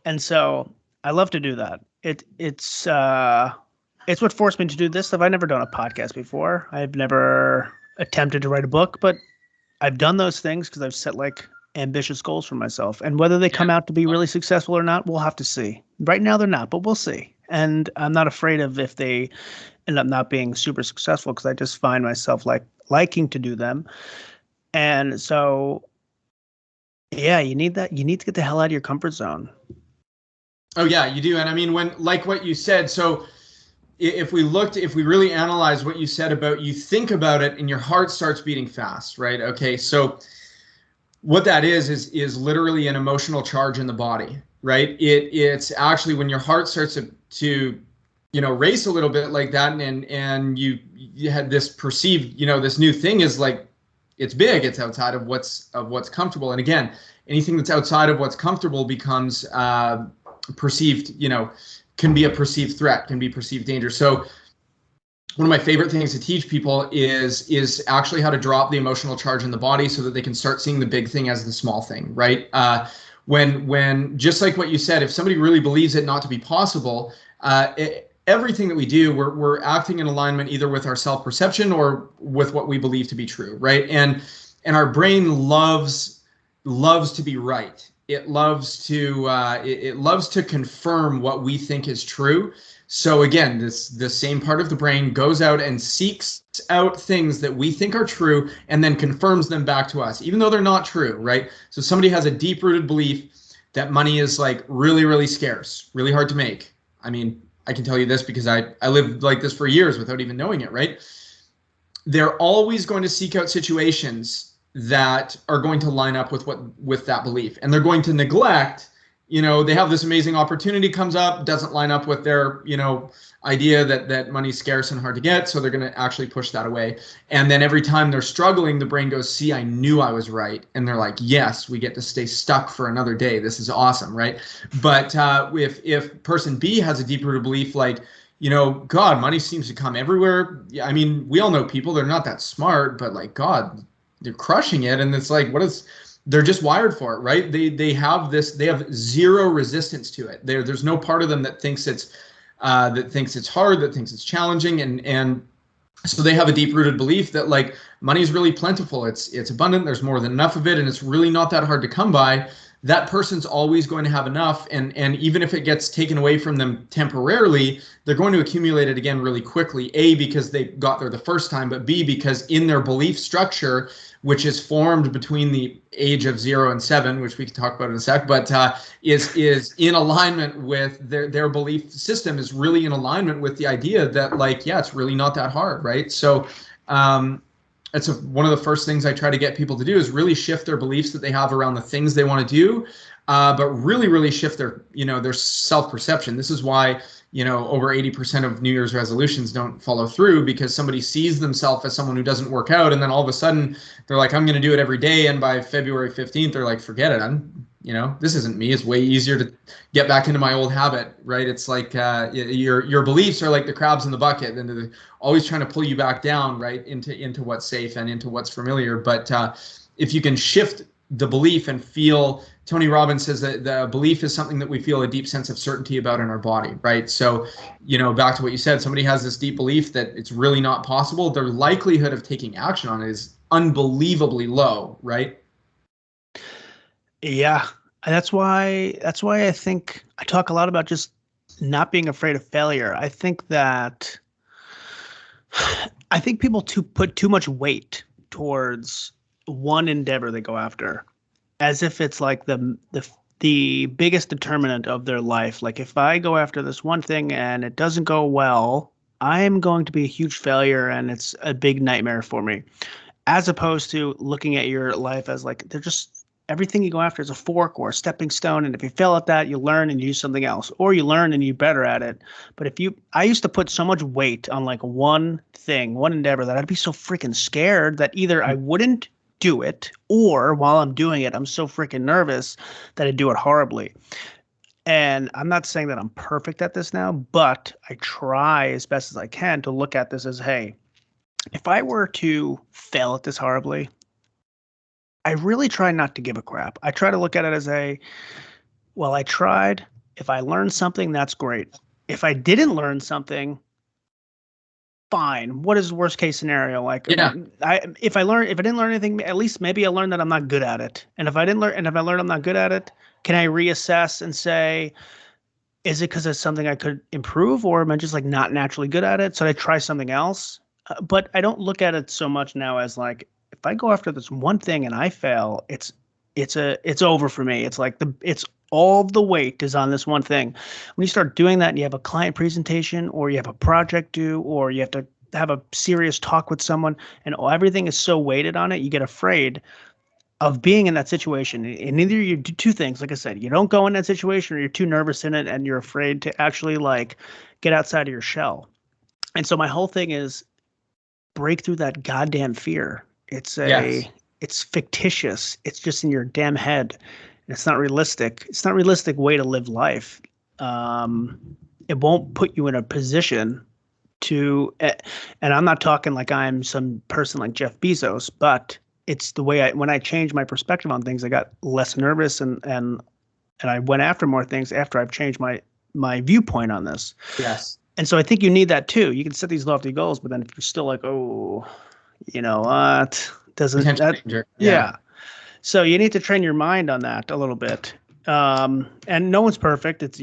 [SPEAKER 1] And so I love to do that. It's what forced me to do this stuff. I've never done a podcast before. I've never attempted to write a book, but I've done those things because I've set like ambitious goals for myself. And whether they come out to be really successful or not, we'll have to see. Right now they're not, but we'll see. And I'm not afraid of if they end up not being super successful, because I just find myself liking to do them. And so, yeah, you need that. You need to get the hell out of your comfort zone.
[SPEAKER 2] Oh yeah, you do. And I mean, like what you said, so if we really analyze what you said about, you think about it and your heart starts beating fast, right? Okay. So what that is literally an emotional charge in the body, right? It's actually when your heart starts to race a little bit like that, and you had this perceived, this new thing is like, it's big, it's outside of what's comfortable. And again, anything that's outside of what's comfortable becomes perceived, can be a perceived threat, can be perceived danger. So one of my favorite things to teach people is actually how to drop the emotional charge in the body so that they can start seeing the big thing as the small thing, right? When just like what you said, if somebody really believes it not to be possible, everything that we do, we're acting in alignment either with our self-perception or with what we believe to be true, right? And our brain loves to be right. It loves to confirm what we think is true. So again, the same part of the brain goes out and seeks out things that we think are true and then confirms them back to us, even though they're not true, right? So somebody has a deep-rooted belief that money is like really, really scarce, really hard to make. I mean, I can tell you this because I lived like this for years without even knowing it, right? They're always going to seek out situations that are going to line up with that belief, and they're going to neglect, they have this amazing opportunity comes up, doesn't line up with their idea that money's scarce and hard to get, so they're going to actually push that away. And then every time they're struggling, the brain goes, see, I knew I was right. And they're like, yes, we get to stay stuck for another day, this is awesome, right? But if person B has a deep-rooted belief like, God, money seems to come everywhere. I mean, we all know people, they're not that smart, but like, God, they're crushing it. And it's like, they're just wired for it, right? They have zero resistance to it. There's no part of them that thinks it's hard, that thinks it's challenging. And So they have a deep-rooted belief that like money is really plentiful. It's abundant. There's more than enough of it, and it's really not that hard to come by. That person's always going to have enough, and even if it gets taken away from them temporarily, they're going to accumulate it again really quickly. A, because they got there the first time, but B, because in their belief structure, which is formed between the age of 0 and 7, which we can talk about in a sec, but is in alignment with their belief system, is really in alignment with the idea that like, yeah, it's really not that hard, right? So it's one of the first things I try to get people to do is really shift their beliefs that they have around the things they want to do, but really shift their self-perception. This is why, over 80% of New Year's resolutions don't follow through, because somebody sees themselves as someone who doesn't work out, and then all of a sudden they're like, I'm going to do it every day, and by February 15th they're like, forget it, this isn't me. It's way easier to get back into my old habit, right? It's like your beliefs are like the crabs in the bucket, and they're always trying to pull you back down, right, into what's safe and into what's familiar. But if you can shift the belief and feel, Tony Robbins says that the belief is something that we feel a deep sense of certainty about in our body, right? So, back to what you said, somebody has this deep belief that it's really not possible. Their likelihood of taking action on it is unbelievably low, right?
[SPEAKER 1] Yeah. That's why I think I talk a lot about just not being afraid of failure. I think people put too much weight towards one endeavor they go after, as if it's like the biggest determinant of their life. Like, if I go after this one thing and it doesn't go well, I'm going to be a huge failure and it's a big nightmare for me. As opposed to looking at your life as like, everything you go after is a fork or a stepping stone. And if you fail at that, you learn and you do something else, or you learn and you're better at it. But I used to put so much weight on like one thing, one endeavor, that I'd be so freaking scared that either I wouldn't do it, or while I'm doing it, I'm so freaking nervous that I do it horribly. And I'm not saying that I'm perfect at this now, but I try as best as I can to look at this as, hey, if I were to fail at this horribly, I really try not to give a crap. I try to look at it as I tried. If I learned something, that's great. If I didn't learn something, fine. What is the worst case scenario? Like,
[SPEAKER 2] Yeah.
[SPEAKER 1] If I didn't learn anything, at least maybe I learned that I'm not good at it. And if I learned I'm not good at it, can I reassess and say, is it because it's something I could improve, or am I just like not naturally good at it? So I try something else. But I don't look at it so much now as like, if I go after this one thing and I fail, it's over for me. It's like it's all the weight is on this one thing. When you start doing that and you have a client presentation, or you have a project due, or you have to have a serious talk with someone, and everything is so weighted on it, you get afraid of being in that situation. And either you do two things, like I said, you don't go in that situation, or you're too nervous in it and you're afraid to actually like get outside of your shell. And so my whole thing is break through that goddamn fear.
[SPEAKER 2] Yes.
[SPEAKER 1] It's fictitious. It's just in your damn head. It's not realistic. It's not a realistic way to live life. It won't put you in a position to, and I'm not talking like I'm some person like Jeff Bezos, but it's the way when I changed my perspective on things, I got less nervous, and I went after more things after I've changed my viewpoint on this.
[SPEAKER 2] Yes.
[SPEAKER 1] And so I think you need that too. You can set these lofty goals, but then if you're still like, oh, you know what, doesn't that?
[SPEAKER 2] Danger.
[SPEAKER 1] Yeah. So you need to train your mind on that a little bit. And no one's perfect. It's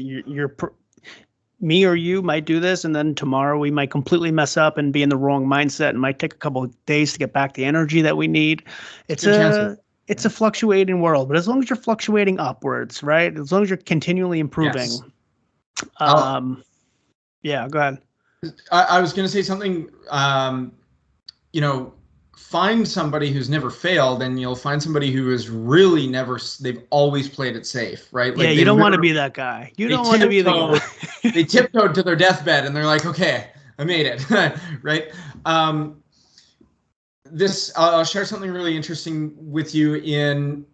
[SPEAKER 1] me or you might do this, and then tomorrow we might completely mess up and be in the wrong mindset. It might take a couple of days to get back the energy that we need. It's a fluctuating world, but as long as you're fluctuating upwards, right? As long as you're continually improving. Yes. Yeah, go ahead.
[SPEAKER 2] I was going to say something, find somebody who's never failed, and you'll find somebody who is really they've always played it safe, right?
[SPEAKER 1] Like, yeah, you don't want to be that guy. You don't want to be the guy.
[SPEAKER 2] They tiptoed to their deathbed and they're like, okay, I made it, right? I'll share something really interesting with you in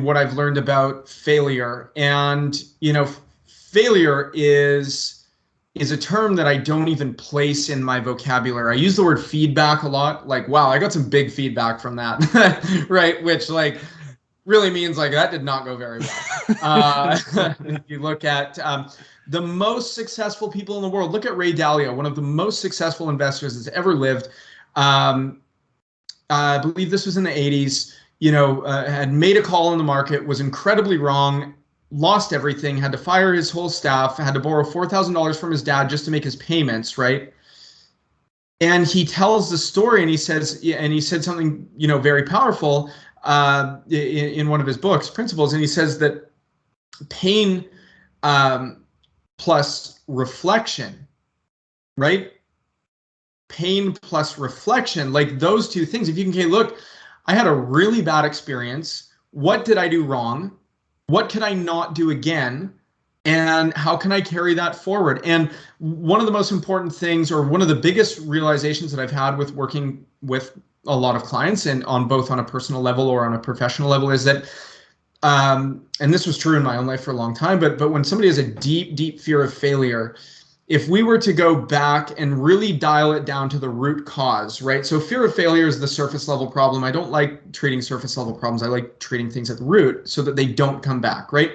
[SPEAKER 2] what I've learned about failure. And, failure is a term that I don't even place in my vocabulary. I use the word feedback a lot. Like, wow, I got some big feedback from that, right? Which like really means like that did not go very well. If you look at, The most successful people in the world. Look at Ray Dalio, one of the most successful investors that's ever lived. I believe this was in the 80s. Had made a call in the market, was incredibly wrong, lost everything, had to fire his whole staff, had to borrow $4,000 from his dad just to make his payments, right? And he tells the story, and he said something, very powerful in one of his books, Principles, and he says that pain plus reflection, right? Pain plus reflection, like those two things. If you can, okay, look, I had a really bad experience. What did I do wrong? What could I not do again? And how can I carry that forward? And one of the most important things, or one of the biggest realizations that I've had with working with a lot of clients, and on both on a personal level or on a professional level, is that, and this was true in my own life for a long time, but when somebody has a deep, deep fear of failure, if we were to go back and really dial it down to the root cause, right? So fear of failure is the surface level problem. I don't like treating surface level problems. I like treating things at the root so that they don't come back, right?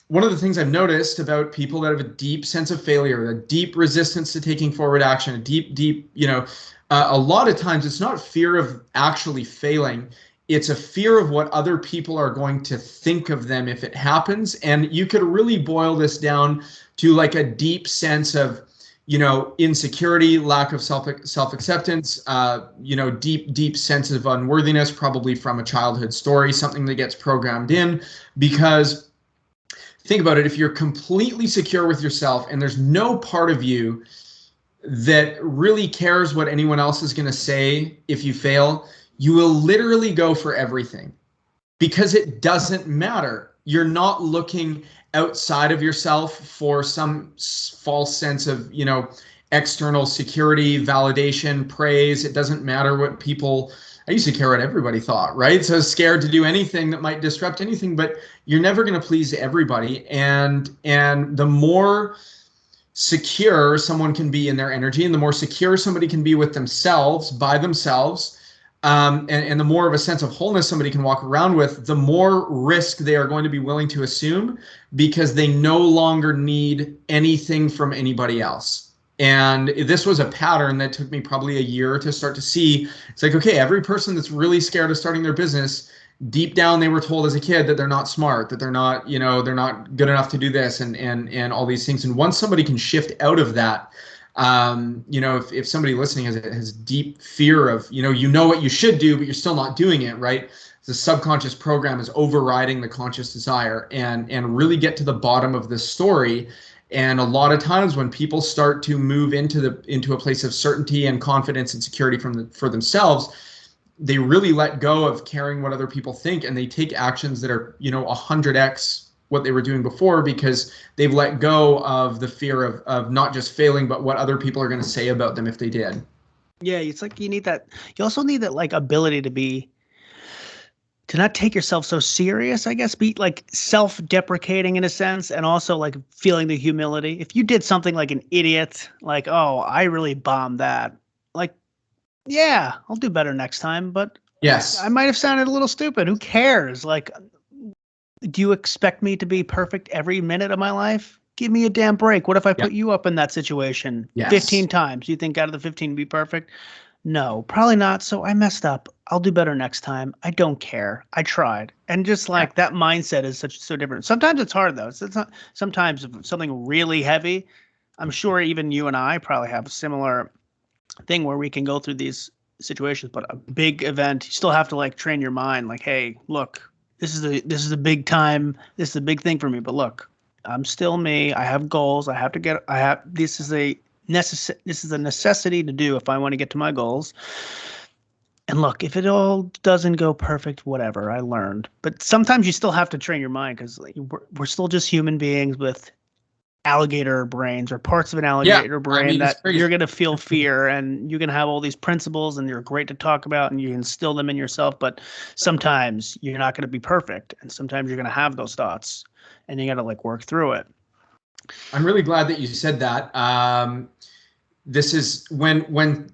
[SPEAKER 2] One of the things I've noticed about people that have a deep sense of failure, a deep resistance to taking forward action, a deep, a lot of times it's not fear of actually failing. It's a fear of what other people are going to think of them if it happens. And you could really boil this down to like a deep sense of, insecurity, lack of self-acceptance, deep sense of unworthiness, probably from a childhood story, something that gets programmed in. Because think about it, if you're completely secure with yourself and there's no part of you that really cares what anyone else is going to say if you fail, you will literally go for everything because it doesn't matter. You're not looking outside of yourself for some false sense of, external security, validation, praise. It doesn't matter what people, I used to care what everybody thought, right? So I was scared to do anything that might disrupt anything, but you're never going to please everybody. And the more secure someone can be in their energy, and the more secure somebody can be with themselves, by themselves, and the more of a sense of wholeness somebody can walk around with, the more risk they are going to be willing to assume, because they no longer need anything from anybody else. And this was a pattern that took me probably a year to start to see. It's like, okay, every person that's really scared of starting their business, deep down they were told as a kid that they're not smart, that they're not, they're not good enough to do this, and all these things. And once somebody can shift out of that, if somebody listening has deep fear of, you know what you should do, but you're still not doing it, right? The subconscious program is overriding the conscious desire, and really get to the bottom of this story. And a lot of times when people start to move into a place of certainty and confidence and security for themselves, they really let go of caring what other people think, and they take actions that are, 100x what they were doing before, because they've let go of the fear of not just failing, but what other people are going to say about them if they did.
[SPEAKER 1] Yeah, it's like you need that. You also need that like ability to not take yourself so serious, I guess, be like self-deprecating in a sense, and also like feeling the humility. If you did something like an idiot, like, oh, I really bombed that, like, yeah, I'll do better next time, but
[SPEAKER 2] yes,
[SPEAKER 1] I might have sounded a little stupid. Who cares? Like, do you expect me to be perfect every minute of my life? Give me a damn break. What if I put you up in that situation 15 times? You think out of the 15 be perfect? No, probably not. So I messed up. I'll do better next time. I don't care. I tried. And just like that mindset is so different. Sometimes it's hard though. It's not, sometimes if it's something really heavy, I'm sure even you and I probably have a similar thing where we can go through these situations, but a big event, you still have to like train your mind like, hey, look, this is a big time. This is a big thing for me, but look, I'm still me. I have goals. This is a necessity to do if I want to get to my goals. And look, if it all doesn't go perfect, whatever, I learned. But sometimes you still have to train your mind, because we're still just human beings with alligator brains, or parts of an alligator brain, that you're going to feel fear, and you're going to have all these principles, and they're great to talk about, and you instill them in yourself. But sometimes you're not going to be perfect, and sometimes you're going to have those thoughts, and you got to like work through it.
[SPEAKER 2] I'm really glad that you said that. This is when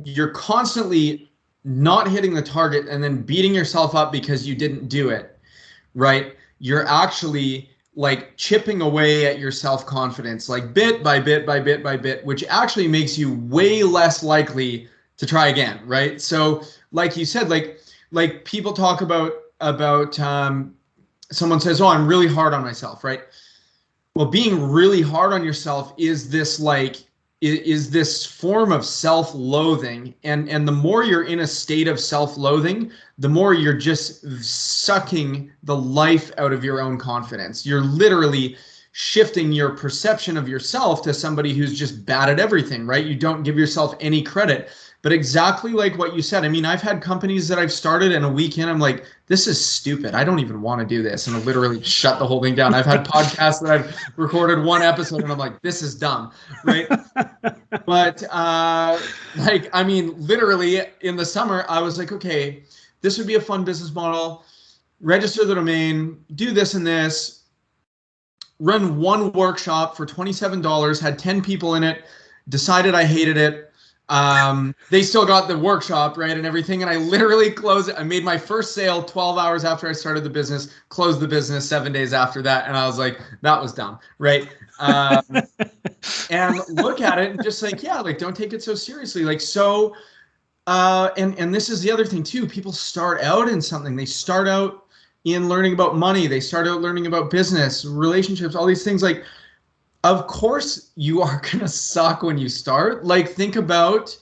[SPEAKER 2] you're constantly not hitting the target and then beating yourself up because you didn't do it, right? You're actually like chipping away at your self-confidence, like bit by bit by bit by bit, which actually makes you way less likely to try again, right? So like you said, like people talk about someone says, oh, I'm really hard on myself, right? Well, being really hard on yourself is this form of self-loathing, and the more you're in a state of self-loathing, the more you're just sucking the life out of your own confidence. You're literally shifting your perception of yourself to somebody who's just bad at everything, right? You don't give yourself any credit. But exactly like what you said, I mean, I've had companies that I've started, and a weekend I'm like, this is stupid. I don't even want to do this. And I literally shut the whole thing down. I've had podcasts that I've recorded one episode and I'm like, this is dumb, right? But like, I mean, literally in the summer, I was like, okay, this would be a fun business model. Register the domain, do this and this, run one workshop for $27, had 10 people in it, decided I hated it. They still got the workshop, right, and everything, and I literally closed it. I made my first sale 12 hours after I started the business, closed the business 7 days after that, and I was like, that was dumb, right? And look at it and just like, yeah, like, don't take it so seriously. Like, so, and this is the other thing too, people start out in something. They start out in learning about money. They start out learning about business, relationships, all these things. Like, of course you are going to suck when you start. Like, think about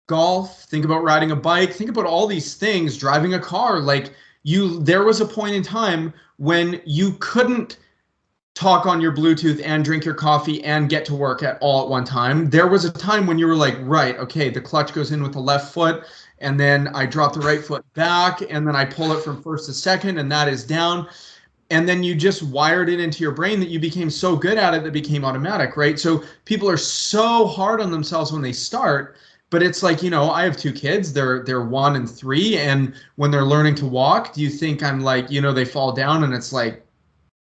[SPEAKER 2] golf, think about riding a bike, think about all these things, driving a car. Like, there was a point in time when you couldn't talk on your Bluetooth and drink your coffee and get to work at one time. There was a time when you were like, right, okay, the clutch goes in with the left foot, and then I drop the right foot back, and then I pull it from first to second, and that is down. And then you just wired it into your brain that you became so good at it that became automatic, right? So people are so hard on themselves when they start, but it's like, I have 2 kids. They're 1 and 3, and when they're learning to walk, do you think I'm like, they fall down and it's like,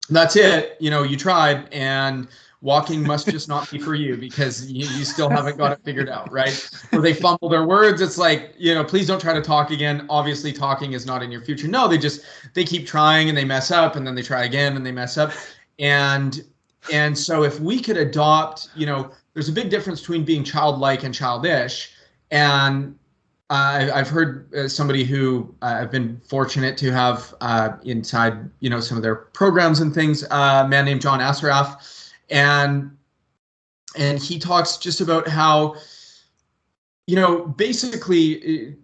[SPEAKER 2] that's it, you tried, and walking must just not be for you because you still haven't got it figured out, right? Or they fumble their words. It's like, please don't try to talk again. Obviously, talking is not in your future. No, they keep trying and they mess up, and then they try again and they mess up. And so if we could adopt, there's a big difference between being childlike and childish. And I've heard somebody who I've been fortunate to have inside, some of their programs and things, a man named John Assaraf. And he talks just about how, basically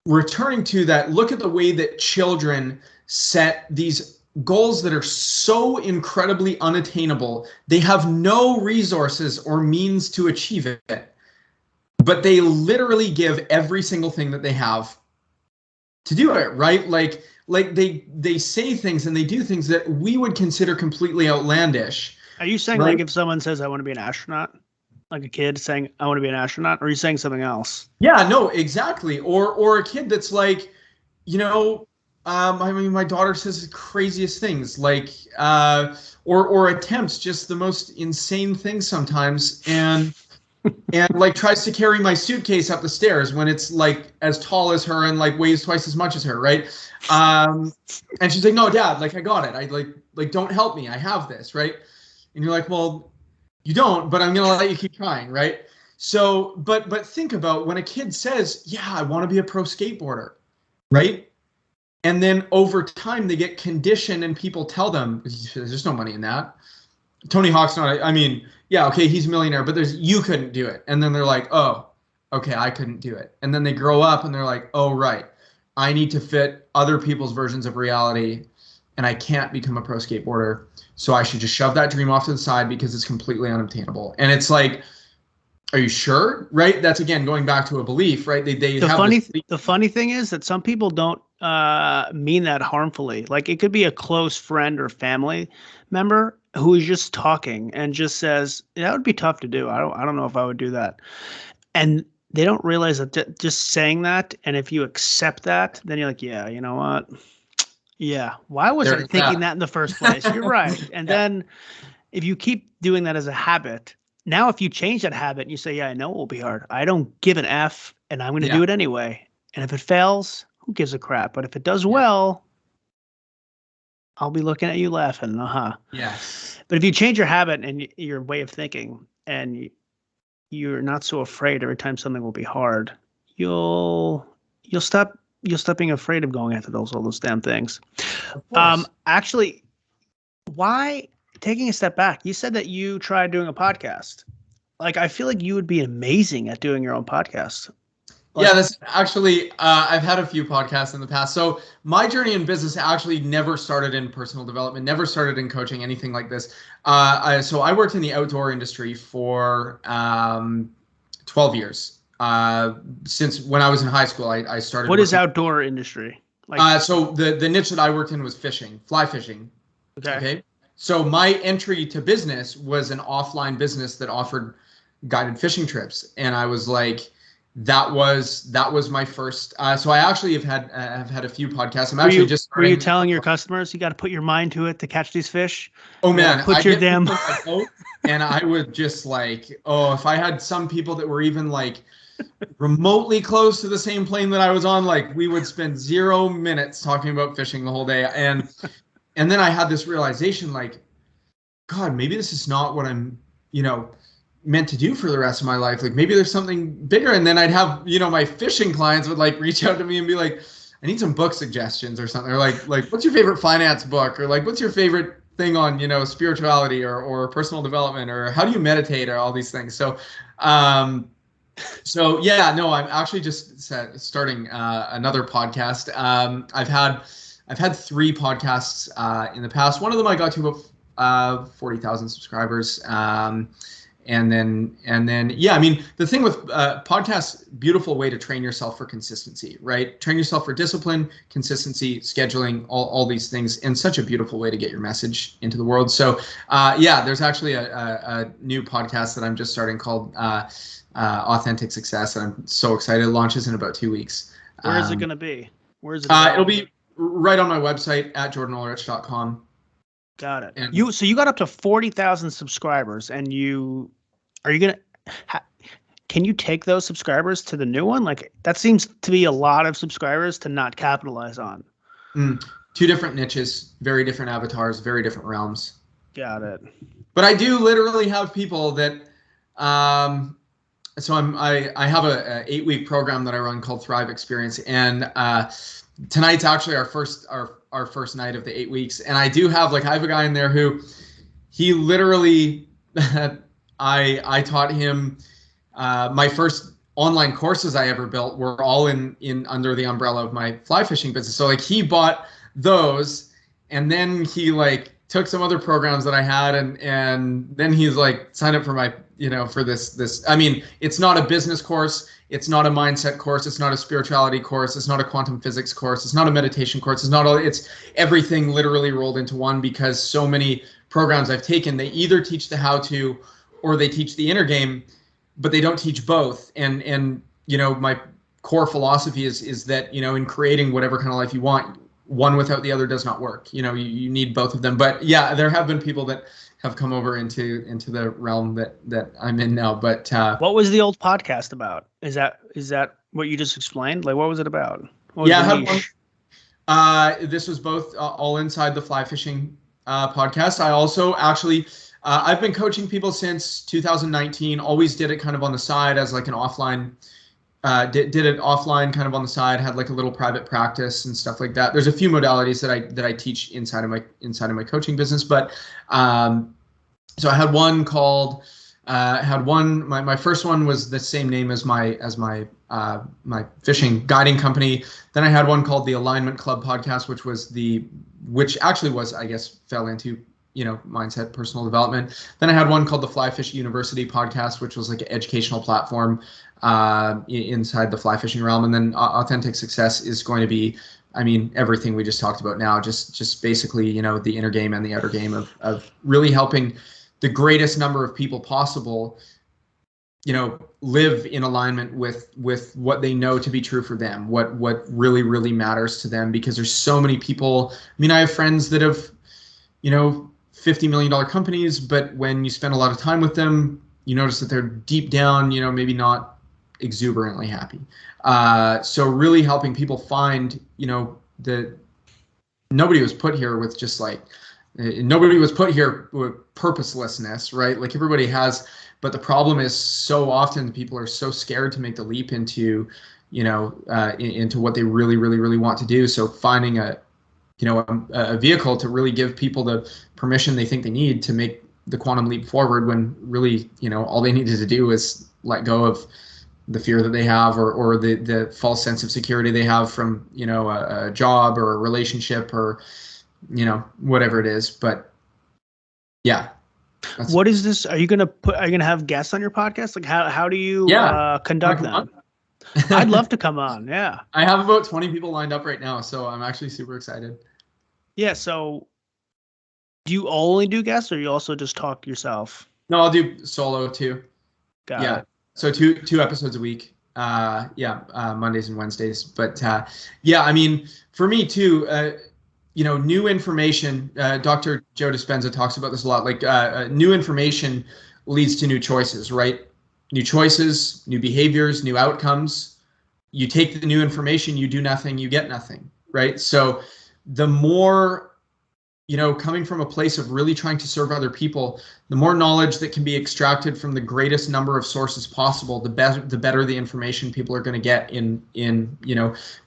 [SPEAKER 2] returning to that, look at the way that children set these goals that are so incredibly unattainable. They have no resources or means to achieve it, but they literally give every single thing that they have to do it, right? Like they say things and they do things that we would consider completely outlandish.
[SPEAKER 1] Are you saying, right? Like, if someone says, I want to be an astronaut, like a kid saying, I want to be an astronaut, or are you saying something else?
[SPEAKER 2] Yeah, no, exactly. Or a kid that's like, I mean, my daughter says the craziest things, like, or attempts just the most insane things sometimes, and like tries to carry my suitcase up the stairs when it's like as tall as her and like weighs twice as much as her, right? And she's like, no, Dad, like, I got it. I like don't help me. I have this, right? And you're like, well, you don't, but I'm gonna let you keep trying, right? So, but think about when a kid says, yeah, I want to be a pro skateboarder, right? And then over time they get conditioned and people tell them, there's no money in that. Tony Hawk's not, I mean, yeah, okay, he's a millionaire, but you couldn't do it. And then they're like, oh, okay, I couldn't do it. And then they grow up and they're like, oh, right, I need to fit other people's versions of reality, and I can't become a pro skateboarder. So I should just shove that dream off to the side because it's completely unobtainable. And it's like, are you sure? Right? That's, again, going back to a belief, right?
[SPEAKER 1] The funny thing is that some people don't mean that harmfully. Like, it could be a close friend or family member who is just talking and just says, that would be tough to do. I don't know if I would do that. And they don't realize that just saying that, and if you accept that, then you're like, yeah, you know what? Yeah. Why was I thinking that in the first place? You're right. And then if you keep doing that as a habit, now if you change that habit and you say, yeah, I know it will be hard. I don't give an F, and I'm going to do it anyway. And if it fails, who gives a crap? But if it does well, I'll be looking at you laughing.
[SPEAKER 2] Yeah.
[SPEAKER 1] But if you change your habit and your way of thinking, and you're not so afraid every time something will be hard, you'll stop being afraid of going after all those damn things.
[SPEAKER 2] Of course.
[SPEAKER 1] Actually, why, taking a step back, you said that you tried doing a podcast. Like, I feel like you would be amazing at doing your own podcast.
[SPEAKER 2] Yeah, that's actually, I've had a few podcasts in the past. So my journey in business actually never started in personal development, never started in coaching, anything like this. So I worked in the outdoor industry for 12 years. Since when I was in high school, I started.
[SPEAKER 1] What is outdoor industry?
[SPEAKER 2] Like, so the niche that I worked in was fishing, fly fishing. Okay. So my entry to business was an offline business that offered guided fishing trips, and I was like, that was my first. So I actually have had a few podcasts. I'm actually just starting.
[SPEAKER 1] Were you telling your customers you got to put your mind to it to catch these fish?
[SPEAKER 2] Oh man,
[SPEAKER 1] put your damn.
[SPEAKER 2] And I would just like, oh, if I had some people that were even like remotely close to the same plane that I was on, like we would spend 0 minutes talking about fishing the whole day. And then I had this realization, like, God, maybe this is not what I'm, meant to do for the rest of my life. Like maybe there's something bigger. And then I'd have, my fishing clients would like reach out to me and be like, I need some book suggestions or something. Or like what's your favorite finance book? Or like, what's your favorite thing on, spirituality or personal development, or how do you meditate, or all these things. So, yeah, no, I'm actually just starting another podcast. I've had 3 podcasts in the past. One of them I got to about 40,000 subscribers. And then, yeah, I mean, the thing with podcasts, beautiful way to train yourself for consistency, right? Train yourself for discipline, consistency, scheduling, all these things, and such a beautiful way to get your message into the world. So, yeah, there's actually a new podcast that I'm just starting called Authentic Success, and I'm so excited. It launches in about 2 weeks.
[SPEAKER 1] Where is it going to be? Where is it?
[SPEAKER 2] It'll be right on my website at jordanoelrich.com.
[SPEAKER 1] Got it. And so you got up to 40,000 subscribers, and can you take those subscribers to the new one? Like that seems to be a lot of subscribers to not capitalize on.
[SPEAKER 2] 2 different niches, very different avatars, very different realms.
[SPEAKER 1] Got it.
[SPEAKER 2] But I do literally have people that, so I have a 8-week program that I run called Thrive Experience, and tonight's actually our first night of the 8 weeks. And I have a guy in there who he literally, I taught him, my first online courses I ever built were all in under the umbrella of my fly fishing business. So like he bought those, and then he like took some other programs that I had, and then he's like signed up for my, for this, I mean, it's not a business course. It's not a mindset course. It's not a spirituality course. It's not a quantum physics course. It's not a meditation course. It's everything literally rolled into one, because so many programs I've taken, they either teach the how to, or they teach the inner game, but they don't teach both. And my core philosophy is that, in creating whatever kind of life you want, one without the other does not work. You need both of them. But yeah, there have been people that have come over into the realm that I'm in now. But
[SPEAKER 1] what was the old podcast about? Is that what you just explained? Like, what was it about?
[SPEAKER 2] Yeah, I had one. This was both all inside the fly fishing podcast. I also actually, I've been coaching people since 2019. Always did it kind of on the side as like an offline. Did it offline kind of on the side. Had like a little private practice and stuff like that. There's a few modalities that I teach inside of my coaching business. But so I had one called. My first one was the same name as my fishing guiding company. Then I had one called the Alignment Club podcast, which actually was, I guess, fell into mindset, personal development. Then I had one called the Fly Fish University podcast, which was like an educational platform inside the fly fishing realm. And then Authentic Success is going to be, I mean, everything we just talked about now, just basically, the inner game and the outer game of really helping the greatest number of people possible, live in alignment with what they know to be true for them, what really, really matters to them. Because there's so many people. I mean, I have friends that have, $50 million companies, but when you spend a lot of time with them, you notice that they're deep down, maybe not exuberantly happy. So really helping people find, nobody was put here with just like, nobody was put here with purposelessness, right? Like everybody has, but the problem is so often people are so scared to make the leap into, into what they really, really, really want to do. So finding a vehicle to really give people the permission they think they need to make the quantum leap forward, when really, all they needed to do is let go of the fear that they have, or the false sense of security they have from, a job or a relationship, or, whatever it is. But yeah.
[SPEAKER 1] What is this? Are you gonna have guests on your podcast? Like how do you conduct them? I'd love to come on. Yeah.
[SPEAKER 2] I have about 20 people lined up right now, so I'm actually super excited.
[SPEAKER 1] Yeah. So do you only do guests, or you also just talk yourself?
[SPEAKER 2] No, I'll do solo too.
[SPEAKER 1] Got it.
[SPEAKER 2] So two episodes a week. Mondays and Wednesdays. But I mean, for me too, new information, Dr. Joe Dispenza talks about this a lot, like new information leads to new choices, right? New choices, new behaviors, new outcomes. You take the new information, you do nothing, you get nothing, right? So the more, coming from a place of really trying to serve other people, the more knowledge that can be extracted from the greatest number of sources possible, the better the information people are going to get in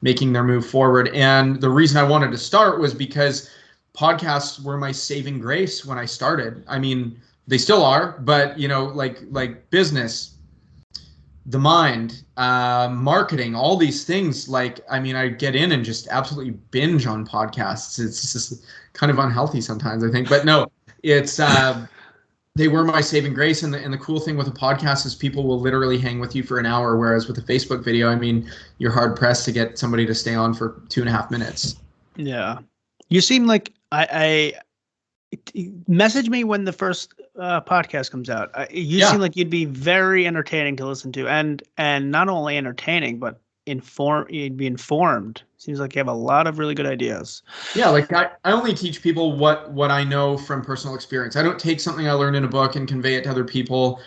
[SPEAKER 2] making their move forward. And the reason I wanted to start was because podcasts were my saving grace when I started. I mean, they still are, but like business, the mind, marketing, all these things. Like, I mean, I get in and just absolutely binge on podcasts. It's just kind of unhealthy sometimes, I think. But no, it's they were my saving grace. And the cool thing with a podcast is people will literally hang with you for an hour, whereas with a Facebook video, I mean, you're hard pressed to get somebody to stay on for 2.5 minutes.
[SPEAKER 1] Yeah, you seem like I message me when the first podcast comes out. You seem like you'd be very entertaining to listen to, and not only entertaining, but you'd be informed. Seems like you have a lot of really good ideas.
[SPEAKER 2] Yeah, like I only teach people what I know from personal experience. I don't take something I learned in a book and convey it to other people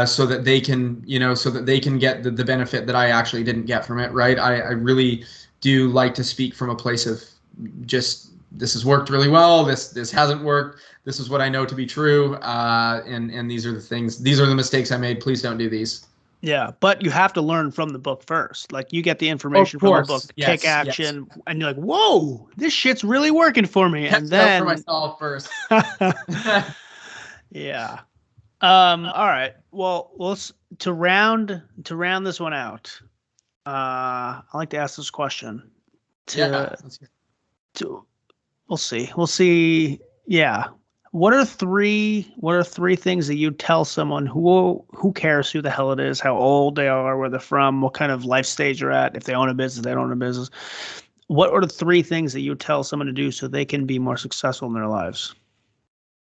[SPEAKER 2] so that they can, get the benefit that I actually didn't get from it, right? I really do like to speak from a place of just, this has worked really well, this hasn't worked, this is what I know to be true, and these are the mistakes I made, please don't do these.
[SPEAKER 1] Yeah, but you have to learn from the book first. Like, you get the information from the book, kick action, and you're like, whoa, this shit's really working for me. And then
[SPEAKER 2] for myself first.
[SPEAKER 1] Yeah. All right. Well, to round this one out, I like to ask this question. We'll see. Yeah. What are three things that you tell someone who cares who the hell it is, how old they are, where they're from, what kind of life stage they're at, if they own a business, they don't own a business. What are the three things that you tell someone to do so they can be more successful in their lives?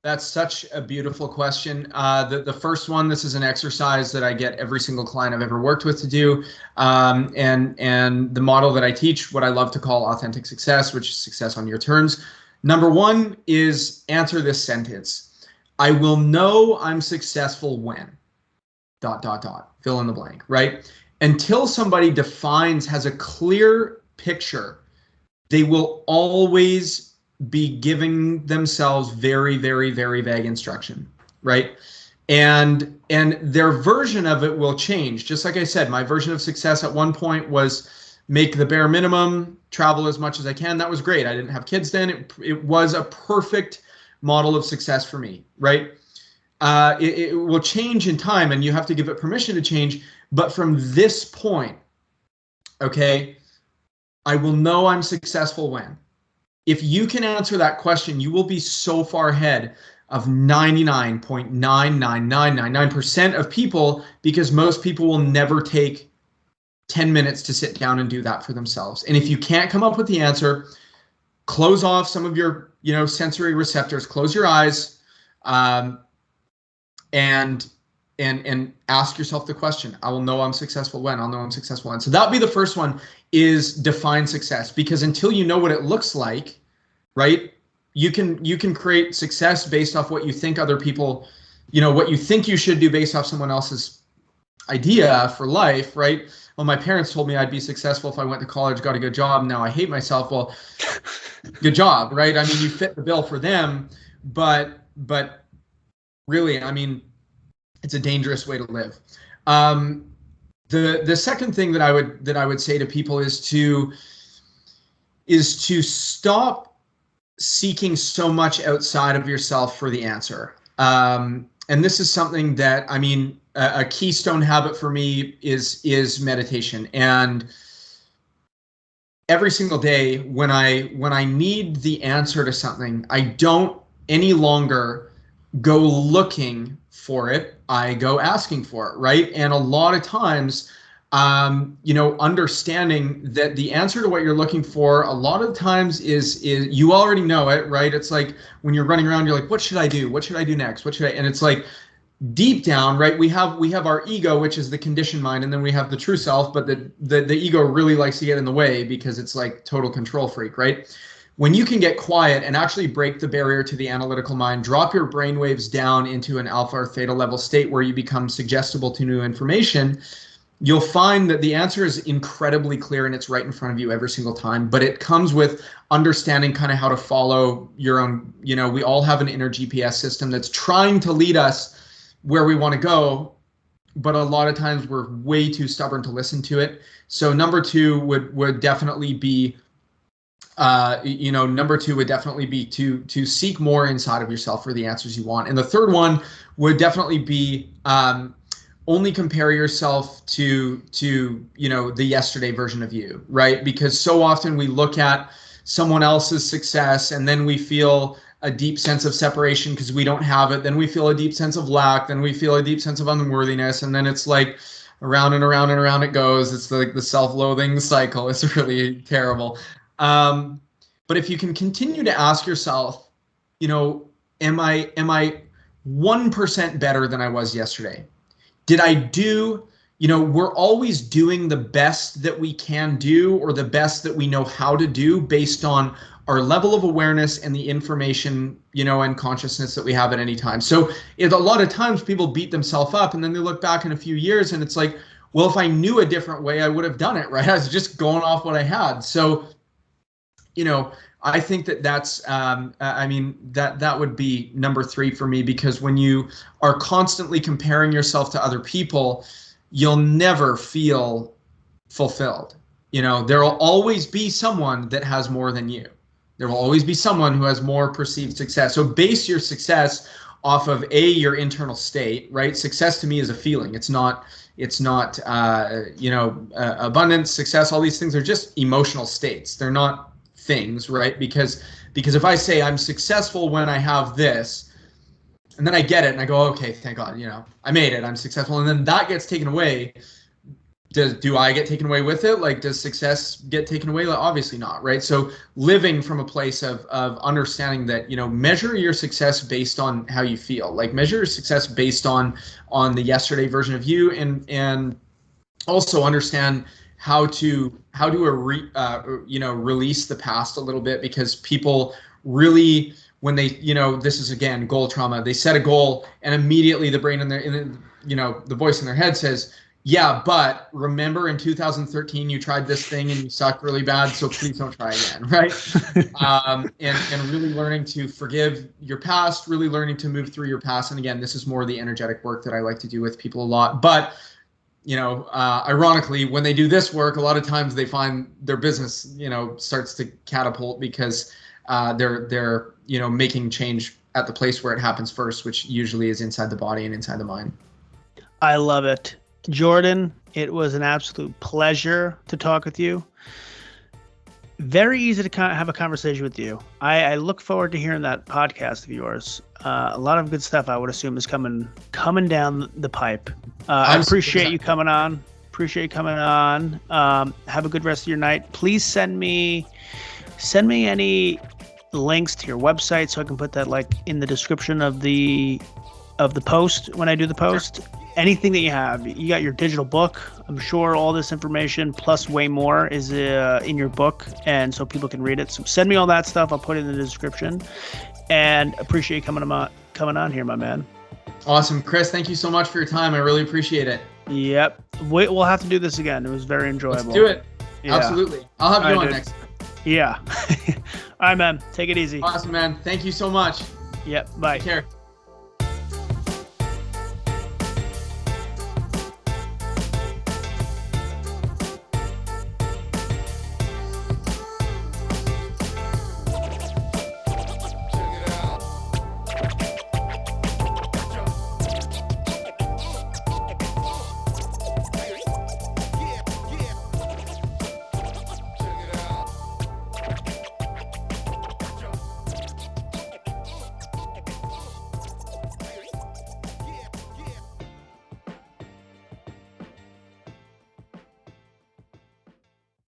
[SPEAKER 2] That's such a beautiful question. The first one, this is an exercise that I get every single client I've ever worked with to do. And the model that I teach, what I love to call authentic success, which is success on your terms. Number one is answer this sentence. I will know I'm successful when ... fill in the blank, right? Until somebody has a clear picture, they will always be giving themselves very, very, very vague instruction, right? And their version of it will change. Just like I said, my version of success at one point was make the bare minimum, travel as much as I can. That was great. I didn't have kids then. It was a perfect model of success for me, right? It will change in time, and you have to give it permission to change. But from this point, okay, I will know I'm successful when. If you can answer that question, you will be so far ahead of 99.99999% of people, because most people will never take 10 minutes to sit down and do that for themselves. And if you can't come up with the answer, close off some of your, sensory receptors, close your eyes, and ask yourself the question. I will know I'm successful when. I'll know I'm successful when. So that'll be the first one, is define success, because until you know what it looks like, right, you can create success based off what you think other people, what you think you should do based off someone else's idea for life, right? Well, my parents told me I'd be successful if I went to college, got a good job. Now I hate myself. Well, good job, right? I mean, you fit the bill for them, but really, I mean, it's a dangerous way to live. The second thing that I would say to people is to stop seeking so much outside of yourself for the answer. And this is something that, I mean, a keystone habit for me is meditation. And every single day when I need the answer to something, I don't any longer go looking for it. I go asking for it, right? And a lot of times, understanding that the answer to what you're looking for a lot of times is you already know it, right? It's like when you're running around, you're like, what should I do? What should I do next? And it's like deep down, right? We have our ego, which is the conditioned mind, and then we have the true self, but the ego really likes to get in the way because it's like total control freak, right? When you can get quiet and actually break the barrier to the analytical mind, drop your brain waves down into an alpha or theta level state where you become suggestible to new information, you'll find that the answer is incredibly clear and it's right in front of you every single time. But it comes with understanding kind of how to follow your own, we all have an inner GPS system that's trying to lead us where we want to go, but a lot of times we're way too stubborn to listen to it. So number two would definitely be to seek more inside of yourself for the answers you want. And the third one would definitely be only compare yourself to the yesterday version of you, right? Because so often we look at someone else's success and then we feel a deep sense of separation because we don't have it. Then we feel a deep sense of lack. Then we feel a deep sense of unworthiness. And then it's like around and around and around it goes. It's like the self-loathing cycle. It's really terrible. But if you can continue to ask yourself, am I 1% better than I was yesterday? Did I do, we're always doing the best that we can do or the best that we know how to do based on our level of awareness and the information, and consciousness that we have at any time. So a lot of times people beat themselves up and then they look back in a few years and it's like, well, if I knew a different way, I would have done it, right? I was just going off what I had. So, I think that's, that would be number three for me, because when you are constantly comparing yourself to other people, you'll never feel fulfilled. There will always be someone that has more than you. There will always be someone who has more perceived success. So base your success off of your internal state, right? Success to me is a feeling. It's not abundance, success, all these things are just emotional states. They're not things, right? Because if I say I'm successful when I have this, and then I get it and I go, okay, thank God, I made it, I'm successful, and then that gets taken away. Do I get taken away with it? Like, does success get taken away? Like, obviously not, right? So living from a place of understanding that, measure your success based on how you feel. Like, measure your success based on the yesterday version of you, and also understand how to release the past a little bit, because people really, when they, this is again goal trauma, they set a goal and immediately the brain the voice in their head says, yeah, but remember in 2013 you tried this thing and you sucked really bad, so please don't try again, right? And really learning to forgive your past, really learning to move through your past. And again, this is more the energetic work that I like to do with people a lot. But ironically, when they do this work, a lot of times they find their business, starts to catapult because they're making change at the place where it happens first, which usually is inside the body and inside the mind.
[SPEAKER 1] I love it. Jordan, it was an absolute pleasure to talk with you. Very easy to have a conversation with you. I look forward to hearing that podcast of yours. A lot of good stuff, I would assume, is coming down the pipe. I appreciate you coming on. Have a good rest of your night. Please send me any links to your website so I can put that in the description of the post when I do the post. Anything that you have. You got your digital book. I'm sure all this information plus way more is in your book, and so people can read it. So send me all that stuff. I'll put it in the description. And appreciate you coming on here, my man.
[SPEAKER 2] Awesome, Chris. Thank you so much for your time. I really appreciate it.
[SPEAKER 1] Yep. We'll have to do this again. It was very enjoyable.
[SPEAKER 2] Let's do it. Yeah. Absolutely. I'll have you on next time.
[SPEAKER 1] Yeah. All right, man. Take it easy.
[SPEAKER 2] Awesome, man. Thank you so much.
[SPEAKER 1] Yep. Bye.
[SPEAKER 2] Take care.